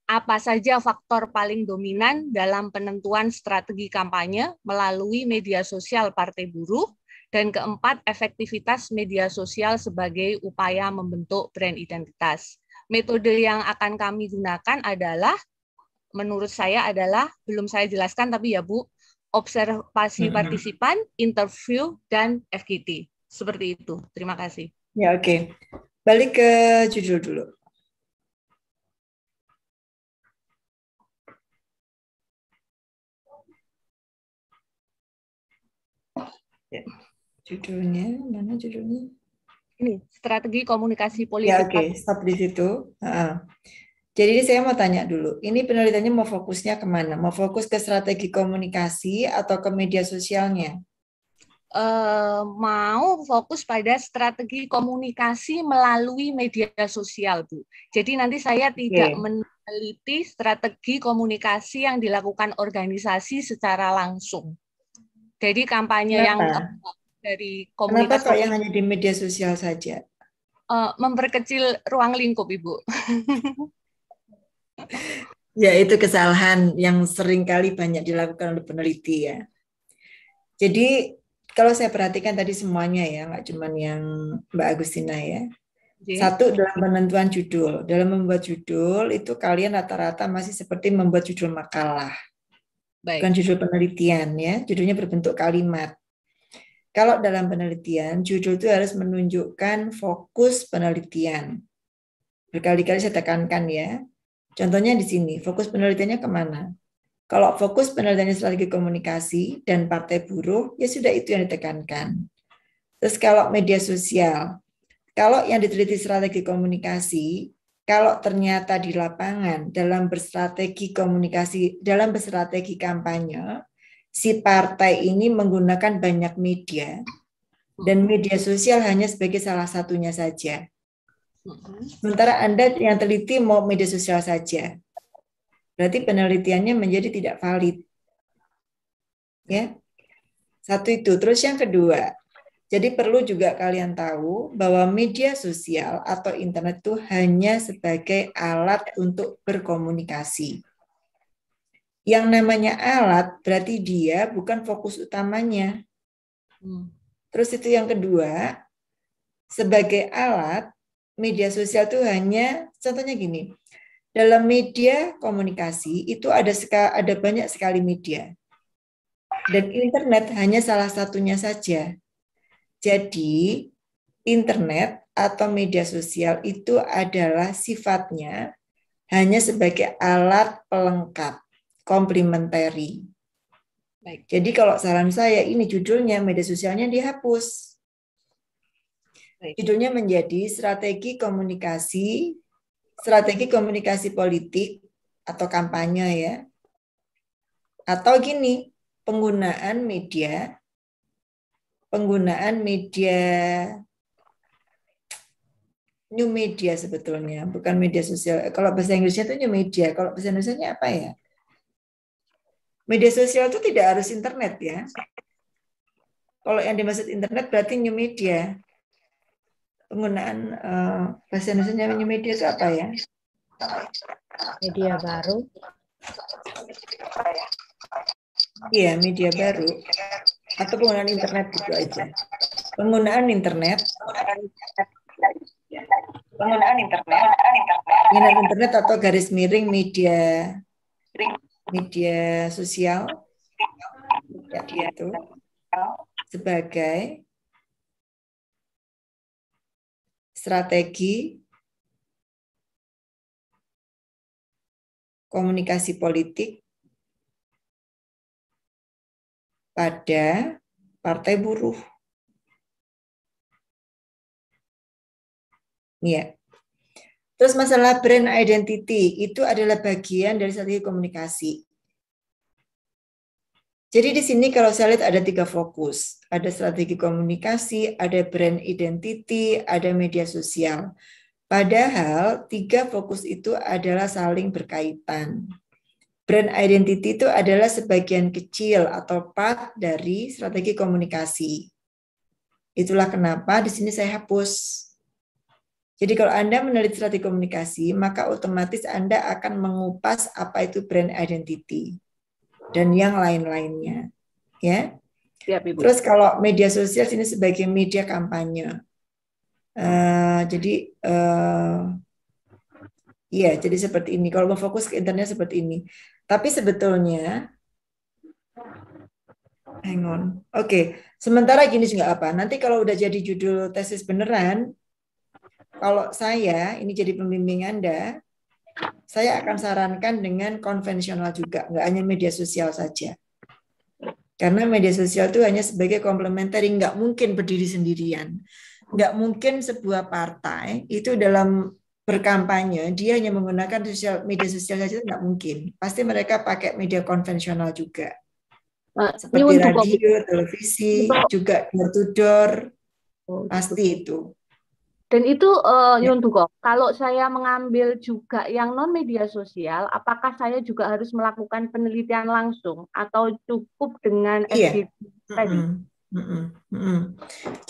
O: apa saja faktor paling dominan dalam penentuan strategi kampanye melalui media sosial Partai Buruh, Dan keempat, efektivitas media sosial sebagai upaya membentuk brand identitas. Metode yang akan kami gunakan adalah, menurut saya adalah, belum saya jelaskan tapi ya Bu, observasi partisipan, interview, dan FGD. Seperti itu. Terima kasih.
H: Ya, oke. Balik ke judul dulu. Ya. Judulnya, mana judulnya?
O: Ini, strategi komunikasi politik.
H: Ya, oke. Stop di situ. Jadi saya mau tanya dulu, ini penelitiannya mau fokusnya kemana? Mau fokus ke strategi komunikasi atau ke media sosialnya?
O: Mau fokus pada strategi komunikasi melalui media sosial, Bu. Jadi nanti saya tidak meneliti strategi komunikasi yang dilakukan organisasi secara langsung. Jadi kampanye yang dari komunitas.
H: Kenapa kok yang hanya di media sosial saja?
O: Memperkecil ruang lingkup, Ibu.
H: Ya, itu kesalahan yang seringkali banyak dilakukan oleh peneliti ya. Jadi kalau saya perhatikan tadi semuanya ya, nggak cuma yang Mbak Agustina ya. Satu, dalam penentuan judul. Dalam membuat judul itu kalian rata-rata masih seperti membuat judul makalah. Bukan judul penelitian ya, judulnya berbentuk kalimat. Kalau dalam penelitian, judul itu harus menunjukkan fokus penelitian. Berkali-kali saya tekankan ya. Contohnya di sini, fokus penelitiannya kemana? Kalau fokus penelitiannya strategi komunikasi dan partai buruh, ya sudah itu yang ditekankan. Terus kalau media sosial, kalau yang diteliti strategi komunikasi, kalau ternyata di lapangan dalam berstrategi komunikasi, dalam berstrategi kampanye, si partai ini menggunakan banyak media, dan media sosial hanya sebagai salah satunya saja. Sementara Anda yang teliti mau media sosial saja, berarti penelitiannya menjadi tidak valid. Ya, satu itu. Terus yang kedua, jadi perlu juga kalian tahu bahwa media sosial atau internet itu hanya sebagai alat untuk berkomunikasi. Yang namanya alat berarti dia bukan fokus utamanya. Terus itu yang kedua, sebagai alat, media sosial itu hanya, contohnya gini, dalam media komunikasi itu ada banyak sekali media. Dan internet hanya salah satunya saja. Jadi, internet atau media sosial itu adalah sifatnya hanya sebagai alat pelengkap, komplementari. Jadi kalau saran saya, ini judulnya media sosialnya dihapus. Judulnya menjadi strategi komunikasi politik atau kampanye ya. Atau gini, penggunaan media new media sebetulnya, bukan media sosial. Kalau bahasa Inggrisnya itu new media, kalau bahasa Indonesianya apa ya? Media sosial itu tidak harus internet ya. Kalau yang dimaksud internet berarti new media. Penggunaan bahasa Indonesia new media itu apa ya?
C: Media baru.
H: Iya, media baru. Atau penggunaan internet gitu aja. Penggunaan internet atau garis miring media sosial ya, itu sebagai strategi komunikasi politik pada partai buruh. Ya. Terus masalah brand identity itu adalah bagian dari strategi komunikasi. Jadi di sini kalau saya lihat ada 3 fokus. Ada strategi komunikasi, ada brand identity, ada media sosial. Padahal 3 fokus itu adalah saling berkaitan. Brand identity itu adalah sebagian kecil atau part dari strategi komunikasi. Itulah kenapa di sini saya hapus. Jadi kalau Anda meneliti strategi komunikasi, maka otomatis Anda akan mengupas apa itu brand identity dan yang lain-lainnya. Ya.
B: Siap, Ibu.
H: Terus kalau media sosial sini sebagai media kampanye. Jadi iya, jadi seperti ini. Kalau mau fokus ke internet seperti ini. Tapi sebetulnya, hang on. Oke, sementara gini juga apa? Nanti kalau udah jadi judul tesis beneran, kalau saya ini jadi pembimbing Anda, saya akan sarankan dengan konvensional juga, nggak hanya media sosial saja. Karena media sosial itu hanya sebagai komplementari, nggak mungkin berdiri sendirian. Nggak mungkin sebuah partai itu dalam berkampanye, dia hanya menggunakan media sosial saja, nggak mungkin. Pasti mereka pakai media konvensional juga. Seperti radio, televisi, juga door to door, pasti itu.
B: Dan itu Yun Tugo, kalau saya mengambil juga yang non media sosial, apakah saya juga harus melakukan penelitian langsung atau cukup dengan FGD tadi?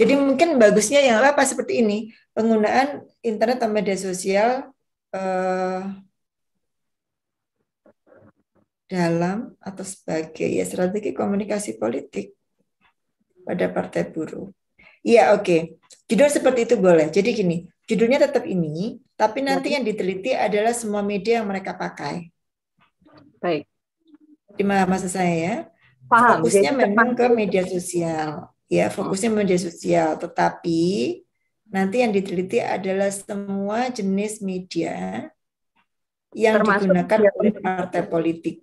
H: Jadi mungkin bagusnya yang apa seperti ini, penggunaan internet atau media sosial dalam atau sebagai strategi komunikasi politik pada partai buruh. Iya, oke. Judul seperti itu boleh. Jadi gini, judulnya tetap ini, tapi nanti yang diteliti adalah semua media yang mereka pakai.
B: Baik.
H: Terima maksud saya ya.
B: Paham.
H: Fokusnya
B: Jadi
H: memang ke media sosial. Ya, fokusnya media sosial. Tetapi nanti yang diteliti adalah semua jenis media yang
B: termasuk
H: digunakan oleh partai politik.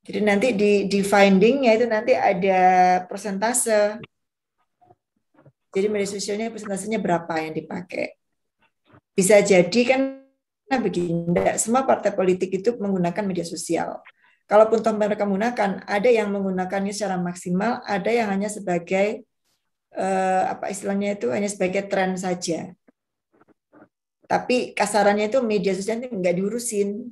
H: Jadi nanti di findingnya itu nanti ada persentase. Jadi media sosialnya persentasenya berapa yang dipakai. Bisa jadi kan begini, tidak semua partai politik itu menggunakan media sosial. Kalaupun toh mereka menggunakan, ada yang menggunakannya secara maksimal, ada yang hanya sebagai apa istilahnya itu hanya sebagai tren saja. Tapi kasarannya itu media sosial itu nggak diurusin.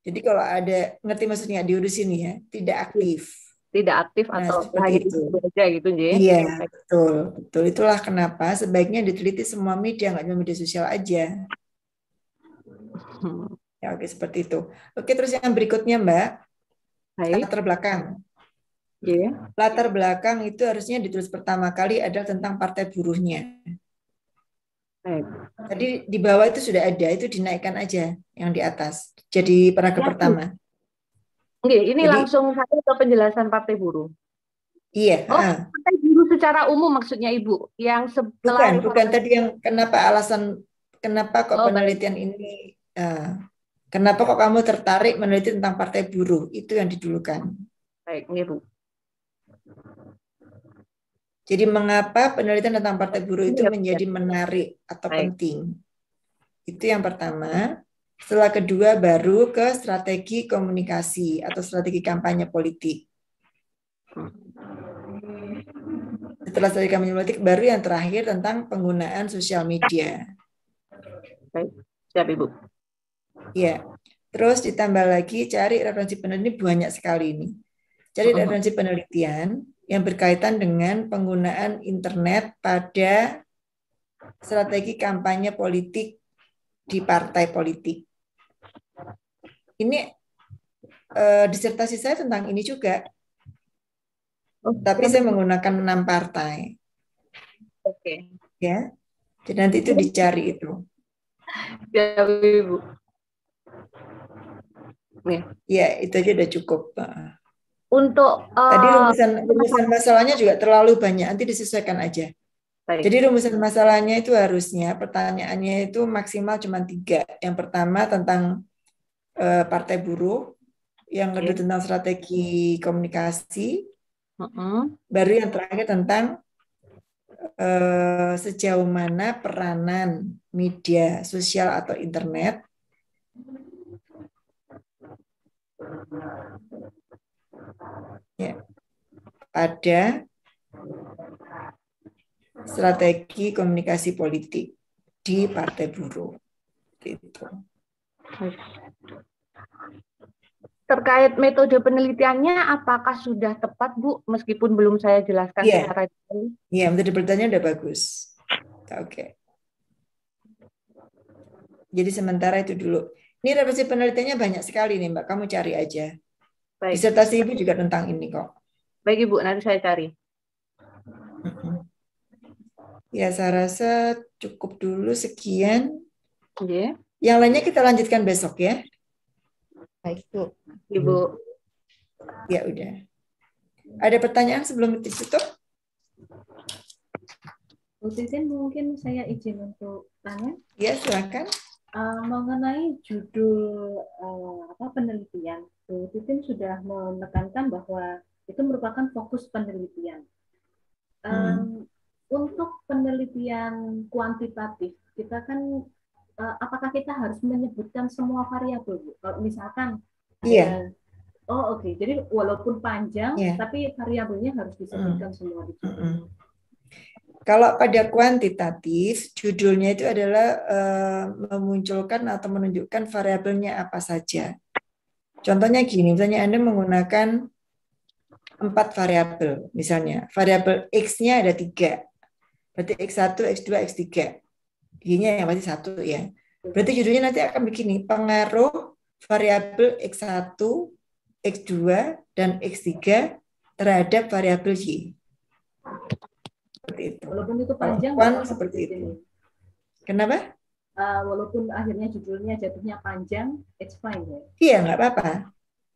H: Jadi kalau ada, ngerti maksudnya diurusin ya, tidak aktif.
B: Tidak aktif atau hanya itu aja gitu, J.
H: Iya, betul. Betul. Itulah kenapa sebaiknya diteliti semua media, nggak cuma media sosial aja. Ya, oke, seperti itu. Oke, terus yang berikutnya, Mbak. Latar belakang. Latar belakang itu harusnya ditulis pertama kali adalah tentang partai buruhnya. Tadi di bawah itu sudah ada, itu dinaikkan aja yang di atas. Jadi paragraf pertama.
B: Oke, ini jadi, langsung saja ke penjelasan partai buruh.
H: Iya.
B: Partai buruh secara umum maksudnya Ibu, yang setelah
H: bukan tadi yang kenapa kok penelitian ini, kenapa kok kamu tertarik meneliti tentang partai buruh, itu yang didulukan.
B: Baik, Ibu.
H: Jadi mengapa penelitian tentang partai buruh itu menjadi menarik atau penting? Itu yang pertama. Setelah kedua baru ke strategi komunikasi atau strategi kampanye politik. Setelah strategi kampanye politik baru yang terakhir tentang penggunaan sosial media.
B: Baik, siap Ibu.
H: Ya, terus ditambah lagi cari referensi penelitian, banyak sekali ini. Cari referensi penelitian yang berkaitan dengan penggunaan internet pada strategi kampanye politik di partai politik. Ini disertasi saya tentang ini juga. Tapi saya menggunakan 6 partai.
B: Oke.
H: Ya. Jadi nanti itu dicari itu.
B: Ya, Ibu.
H: Ya, itu aja udah cukup.
B: Untuk
H: tadi rumusan masalahnya juga terlalu banyak, nanti disesuaikan aja. Baik. Jadi rumusan masalahnya itu harusnya pertanyaannya itu maksimal cuma 3. Yang pertama tentang partai buruh, yang kedua tentang strategi komunikasi, baru yang terakhir tentang sejauh mana peranan media sosial atau internet ya, pada strategi komunikasi politik di partai buruh. Gitu.
B: Terkait metode penelitiannya, apakah sudah tepat, Bu? Meskipun belum saya jelaskan secara detail.
H: Iya, metode penelitiannya udah bagus. Oke. Jadi sementara itu dulu. Ini referensi penelitiannya banyak sekali nih, Mbak. Kamu cari aja.
B: Baik.
H: Disertasi Ibu juga tentang ini kok.
B: Baik Ibu, nanti saya cari.
H: Ya, saya rasa cukup dulu sekian.
B: Yeah.
H: Yang lainnya kita lanjutkan besok ya.
B: Baik Bu. Ibu.
H: Ya udah. Ada pertanyaan sebelum ditutup?
P: Bu Titin, mungkin saya izin untuk tanya.
H: Ya, silakan.
P: Mengenai judul penelitian, Bu Titin sudah menekankan bahwa itu merupakan fokus penelitian. Untuk penelitian kuantitatif, kita kan apakah kita harus menyebutkan semua variabel, Bu? Kalau misalkan
H: Iya.
P: Oh oke. Jadi walaupun panjang, tapi variabelnya harus disebutkan semua di situ.
H: Kalau pada kuantitatif, judulnya itu adalah memunculkan atau menunjukkan variabelnya apa saja. Contohnya gini, misalnya Anda menggunakan 4 variabel, misalnya variabel X-nya ada 3. Berarti X1, X2, X3. Y-nya yang pasti 1 ya. Berarti judulnya nanti akan begini, pengaruh variabel X1, X2, dan X3 terhadap variabel Y. Seperti itu.
P: Walaupun itu panjang,
H: seperti itu. Kenapa?
P: Walaupun akhirnya judulnya jatuhnya panjang, it's fine ya?
H: Iya, nggak apa-apa.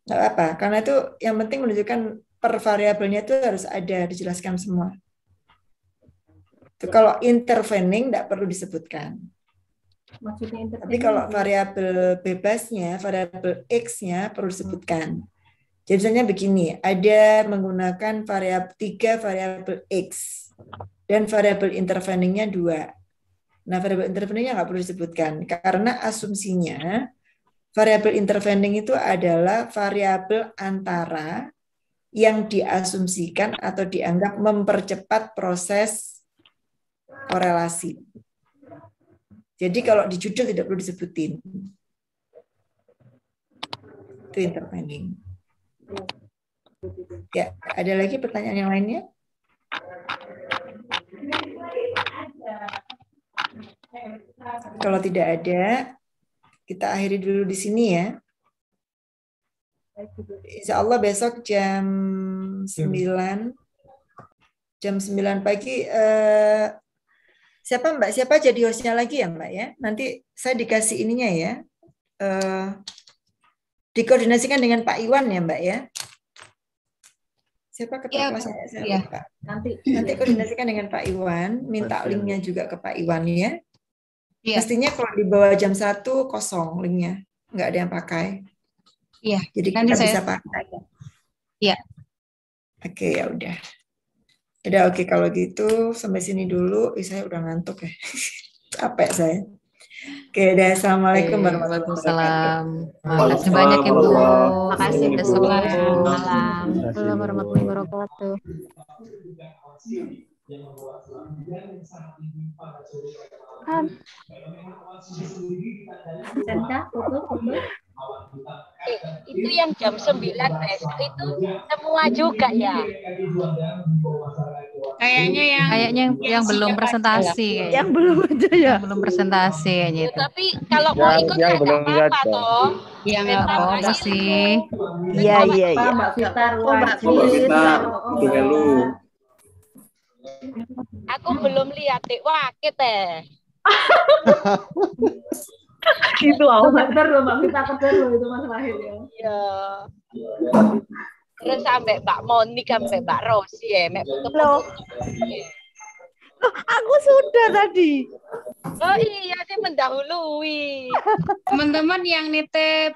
H: Nggak apa-apa. Karena itu yang penting menunjukkan per variabelnya itu harus ada, dijelaskan semua. Itu kalau intervening nggak perlu disebutkan.
P: Maksudnya intervening.
H: Tapi kalau variabel bebasnya, variabel X-nya perlu disebutkan. Jadi misalnya begini, ada menggunakan 3 variabel X dan variabel interveningnya 2. Nah, variabel interveningnya nggak perlu disebutkan karena asumsinya variabel intervening itu adalah variabel antara yang diasumsikan atau dianggap mempercepat proses korelasi. Jadi kalau di judul tidak perlu disebutin. Itu intervening. Ya, ada lagi pertanyaan yang lainnya? Kalau tidak ada, kita akhiri dulu di sini ya. Insya Allah besok jam 9 pagi. Siapa Mbak? Siapa jadi hostnya lagi ya Mbak ya? Nanti saya dikasih ininya ya. Dikoordinasikan dengan Pak Iwan ya Mbak ya. Siapa ketua kelas saya lupa. Nanti koordinasikan dengan Pak Iwan, minta linknya juga ke Pak Iwan ya. Mestinya kalau di bawah jam 1 kosong linknya, nggak ada yang pakai.
I: Iya.
H: Jadi
I: nanti
H: kita
I: saya
H: bisa pakai.
I: Iya.
H: Oke, ya udah. Udah oke kalau gitu sampai sini dulu. Saya udah ngantuk ya. Capek saya. Oke, udah. Assalamualaikum warahmatullahi wabarakatuh.
K: Terima kasih banyak Ibu.
B: Terima kasih.
K: Assalamualaikum warahmatullahi wabarakatuh.
J: Itu yang jam 9 besok itu semua juga ya.
K: Kayaknya yang belum presentasi.
C: Yang belum aja ya.
K: Yang belum presentasi kayaknya itu.
J: Tapi kalau mau ikut ya nggak apa-apa toh.
K: Yang nggak apa-apa sih.
C: Iya.
P: Mbak Fitar,
L: dengan lu.
J: Aku belum lihat dek wakit
P: Gitu Mbak Fitar loh, Mbak Fitar kejar loh itu Mas Wahid ya.
J: Iya. Terus sampai Mbak Monik sampai Mbak Rosi ya,
C: Aku sudah tadi.
J: Oh iya sih mendahului.
I: Teman-teman yang nitip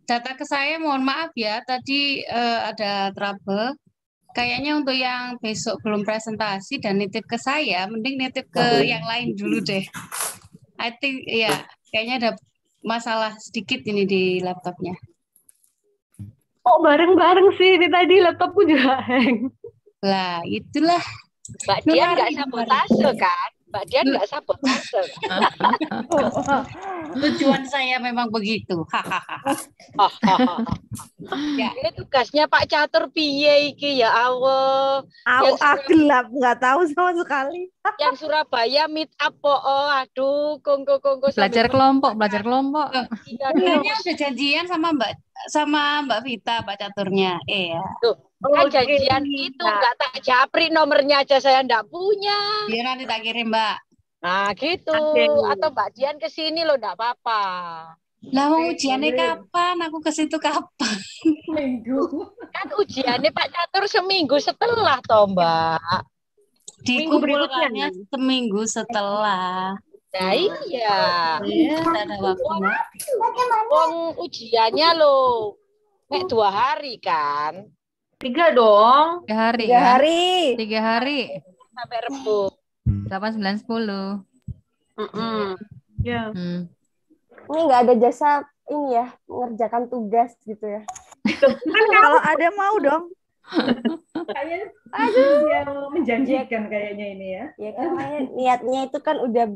I: data ke saya mohon maaf ya, tadi ada trouble. Kayaknya untuk yang besok belum presentasi dan nitip ke saya, mending nitip ke yang lain dulu deh. I think ya, kayaknya ada masalah sedikit ini di laptopnya.
B: Oh, bareng-bareng sih, ini tadi laptopku juga hang.
I: Lah, itulah.
J: Mbak Dian nggak sabotase kan? Mbak Dian nggak sabotase.
I: Tujuan saya memang begitu.
J: Ya. Ini tugasnya Pak Catur piye iki ya Allah.
C: Gelap nggak tahu sama sekali.
J: Yang Surabaya meet up aduh kongko
K: belajar kelompok.
I: Kayaknya udah janjian sama Mbak
Q: sama Mbak Vita, Pak Caturnya. Iya.
R: Tuh, kan janjian itu nggak tak japri nomornya aja saya nggak punya.
Q: Iya nanti tak kirim, Mbak.
R: Nah gitu. Atau Mbak Dian ke sini loh, nggak apa-apa.
Q: Lah mau ujiannya kapan? Aku ke situ kapan?
P: Minggu.
R: Kan ujiannya Pak Catur seminggu setelah toh Mbak.
Q: Dikumpulkannya seminggu setelah.
R: Nah iya.
Q: Iya, ada waktunya.
R: Wong ujiannya loh. Mek 2 hari kan.
B: 3 dong.
K: 3 hari.
G: 3 hari.
K: 3 hari.
R: Sampai Rebo.
K: 8, 9, 10.
B: Ya.
G: Ini nggak ada jasa ini ya, mengerjakan tugas gitu ya.
C: Kalau ada mau dong.
P: Kayaknya yang menjanjikan kayaknya ini ya.
G: Ya kan niatnya itu kan udah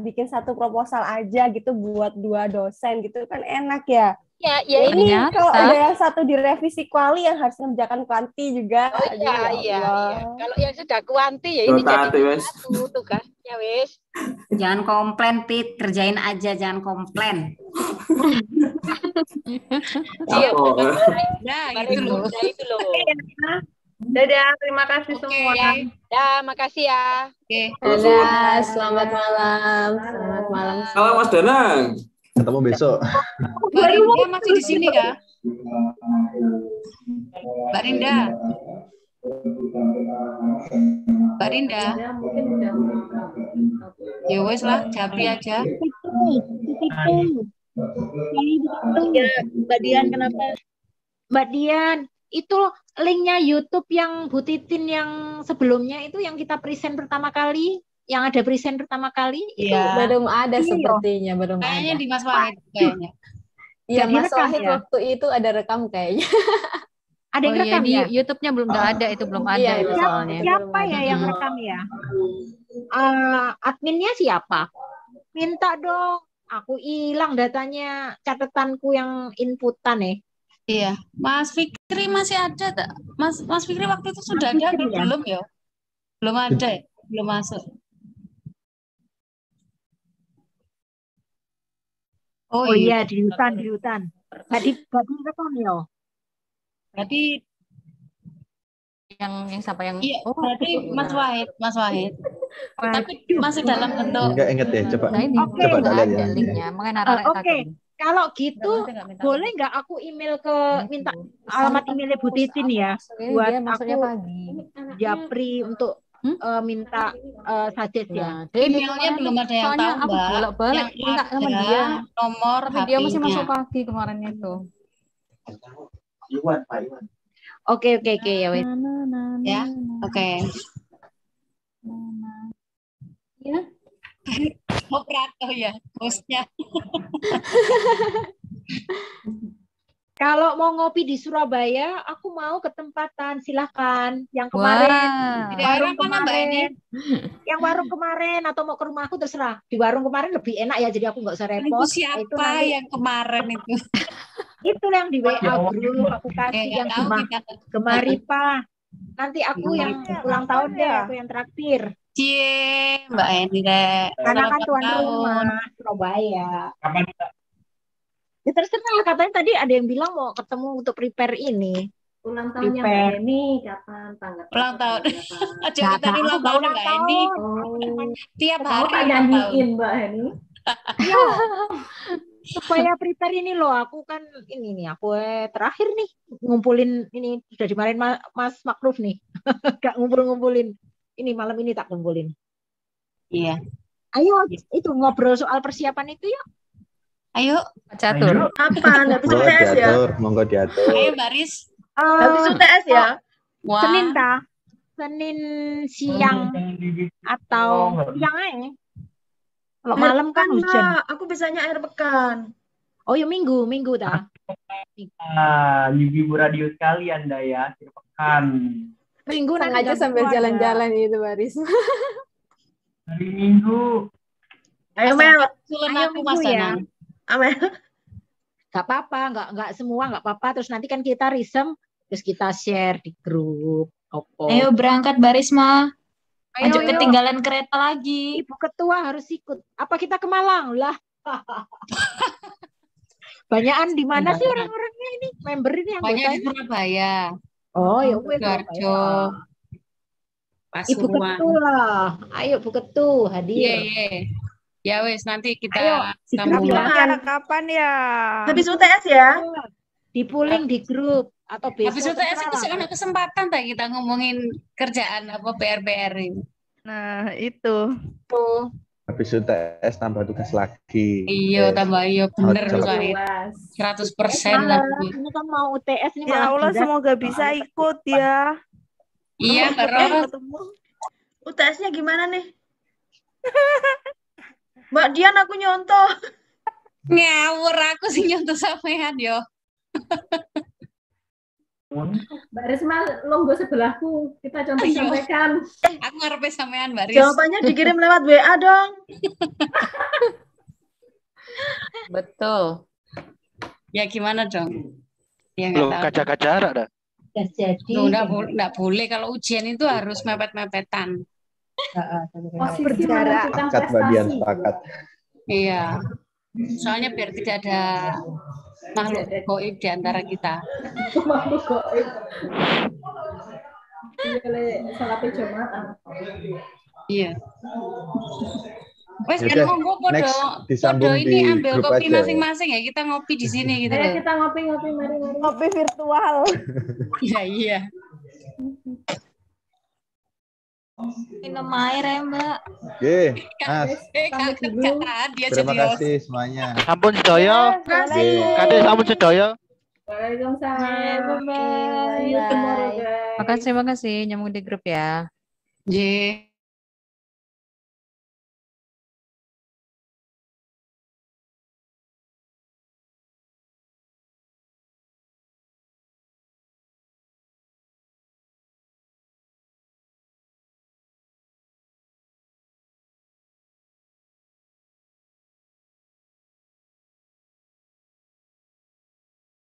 G: bikin satu proposal aja gitu buat 2 dosen gitu kan enak ya.
R: Ya
G: ini
K: ternyata.
G: kalau ada yang satu direvisi kuali yang harus mengerjakan kuanti juga.
R: Oh iya. Kalau yang sudah kuanti ya ini jadi satu tugasnya wis.
E: Jangan komplain, Pit. Kerjain aja, jangan komplain.
R: Iya.
Q: Nah, itu loh.
B: Dadah, terima kasih semua.
R: Dah, makasih ya.
Q: Oke.
S: Dadah, selamat malam. Selamat malam.
L: Halo Mas Danang.
T: Ketemu besok.
Q: Mbak Rinda masih di sini kah? Mbak Rinda. Mbak Rinda. Ya wes lah, japri aja.
B: Ya, Mbak Dian kenapa? Mbak Dian, itu linknya YouTube yang Bu Titin yang sebelumnya itu yang kita present pertama kali, yang ada present pertama kali itu
S: Belum ada sepertinya, belum
Q: Kayaknya
S: ada.
Q: di Mas Wahid kayaknya.
S: Iya,
B: Jadi
S: Mas
B: rekam
S: Wahid
B: ya?
S: waktu itu ada rekam kayaknya.
B: Ada yang
K: Oh iya,
B: rekam
K: di
B: ya?
K: YouTube-nya belum nggak ada, itu belum ada
S: Iya,
K: itu
S: iya.
K: soalnya.
B: Siapa ya yang rekam ya? Adminnya siapa? Minta dong. Aku hilang datanya, catatanku yang inputan ya.
Q: Iya, Mas Fikri masih ada tak? Mas Fikri waktu itu sudah ada
B: Fikri,
Q: atau
B: ya?
Q: belum ya? Belum ada ya? Belum masuk.
B: Oh iya, di hutan. Tadi rekam ya?
Q: Berarti
K: Yang siapa yang
Q: iya, berarti Mas Wahid. Tapi masih dalam bentuk.
T: Enggak inget ya, coba.
K: Nah ini
B: Oke,
T: coba
K: nggak
T: tak lihat
K: ada
T: ya.
K: linknya, makanya Nara
B: Oke, kalau gitu boleh nggak aku email ke minta alamat emailnya Bu Titin ya buat
S: Masuknya
B: aku
S: pagi.
B: japri untuk minta suggest ya.
Q: Emailnya belum ada yang
K: soalnya
Q: tahu,
K: aku
Q: Mbak.
K: bolak-balik
Q: Yang
K: minta sama
Q: ada
K: dia,
Q: nomor
K: tapi dia masih masuk
Q: HP-nya.
K: pagi kemarin itu.
T: Iwan, Pak Iwan.
B: Oke ya wes.
Q: Ya, oke.
S: Ya.
Q: Operator ya, hostnya.
B: Kalau mau ngopi di Surabaya, aku mau ke tempatan, silahkan. Yang kemarin,
K: Wah.
Q: Di daerah mana Mbak ini?
B: yang warung kemarin atau mau ke rumahku terserah. Di warung kemarin lebih enak ya, jadi aku nggak usah
Q: Itu
B: repot.
Q: siapa
B: nanti-
Q: yang kemarin itu?
B: Itu yang di WA grup aku kasih yang
Q: tahu kita.
B: gemari Pak. Nanti aku yang ulang tahun deh, aku yang traktir.
Q: Cie, Mbak Eni deh.
B: Karena kan
Q: Selamat
B: tuan
Q: tahun.
B: rumah Surabaya.
A: Kapan
B: Ya terserah, katanya tadi ada yang bilang mau ketemu untuk prepare ini.
P: Ulang tahunnya Mbak
B: Prepare.
P: Eni kapan? Tanggal
Q: Ulang tahun. Aja
B: Nggak
Q: kita
B: tahu,
Q: ulang
B: nggak
Q: tahun
B: ulang
Q: Mbak Eni. Tiap
P: Kamu
Q: hari
P: tak
Q: ulang tahun.
P: nyanyiin Mbak Eni.
B: Iya. Supaya prepare ini loh, aku kan ini nih, aku terakhir nih ngumpulin ini sudah dimarahin Mas Makruf nih. Gak ngumpulin. Ini malam ini tak kumpulin.
Q: Iya.
B: Ayo itu ngobrol soal persiapan itu yuk.
Q: Ayo.
K: Catur.
B: Apa? Habis
T: Monggo
B: UTS ya?
T: diatur, monggo diatur.
Q: Ayo Baris.
B: Habis UTS ya?
Q: Wah.
B: Senin ta? Senin siang atau siang aja. Kalau malam kan hujan.
F: Aku bisanya akhir pekan.
B: Oh ya minggu ta?
A: ibu radio sekali Anda ya, akhir pekan.
B: Minggu nanti
S: Sengaja
B: ganti
S: sambil
B: keluarga.
S: jalan-jalan itu, Baris.
A: Hari Minggu.
B: Ayo Mel,
Q: Sulen
B: ayo
Q: aku
B: minggu
Q: Mas
B: ya.
Q: Danang.
B: Amel. Gak apa-apa, nggak semua nggak apa-apa. Terus nanti kan kita risem, terus kita share di grup.
U: Ayo berangkat Barisma.
B: Ayo,
U: Aja ketinggalan kereta lagi.
B: Ibu ketua harus ikut. Apa kita ke Malang lah?
D: Banyakan di mana sih orang-orangnya ini? Member ini
O: Banyak di
D: anggotanya?
O: Surabaya.
D: Oh, ya wes.
O: Sidoarjo,
D: Ibu
O: Pasuruan.
D: Ketu lah. Ayo Bu Ketu
O: Iya,
D: hadir.
O: iya. Ya wes, nanti kita
D: Ayo,
O: sambung.
C: Kapan ya?
G: Habis UTS ya?
D: Di pooling di grup atau
O: Habis
D: besok
O: UTS itu
D: terserah.
O: ada kesempatan tak kita ngomongin kerjaan apa PR-PR ini.
C: Nah, itu.
T: Habis UTS tambah tugas lagi.
O: Iya, tambah iya bener
T: Cocok.
O: Said. 100%
D: Malah,
O: lagi.
D: ini kan mau UTS ini
C: Ya
D: malah
C: Allah,
D: berat.
C: semoga bisa ikut ya.
O: Iya, Karo.
G: UTS-nya gimana nih? Mbak Dian aku nyontoh.
O: Ngawur aku sih nyontoh sampean yo.
P: Mbak Risma, longgo sebelahku. Kita contoh-contohkan.
O: Aku ngarepe sampean, Mbak Ris.
G: Jawabannya dikirim lewat WA dong.
O: Betul. Ya gimana dong? Ya nggak
V: Belum
O: tahu.
V: kaca-kaca jarak dah.
D: Jadi
O: Loh, nggak boleh kalau ujian itu harus mepet-mepetan.
P: Posisi menentukan
T: Sepakat Mbak Dian,
P: prestasi.
T: sepakat.
O: Iya. Soalnya biar tidak ada makhluk goib di antara kita.
P: Makhluk goib. Iya, Le, salat Jumatan.
O: Iya. Wes
T: Yaudah,
O: kan monggo
T: next
O: podo
T: disambung
O: ini
T: di
O: ambil
T: grup
O: kopi
T: aja.
O: masing-masing ya, kita ngopi di sini gitu
P: Ayo
O: loh.
P: kita ngopi-ngopi, mari.
C: Kopi virtual.
O: Iya, iya.
U: Minum air ya Mbak.
T: Oke, Mas.
O: Dia
T: Terima
O: jadi host.
T: kasih semuanya.
V: Sampun sedaya.
T: Oke.
V: Kade sampun sedaya.
P: Waalaikumsalam.
U: Bye.
P: See you tomorrow, guys.
K: Makasih, nyambung di grup ya.
O: Nggih.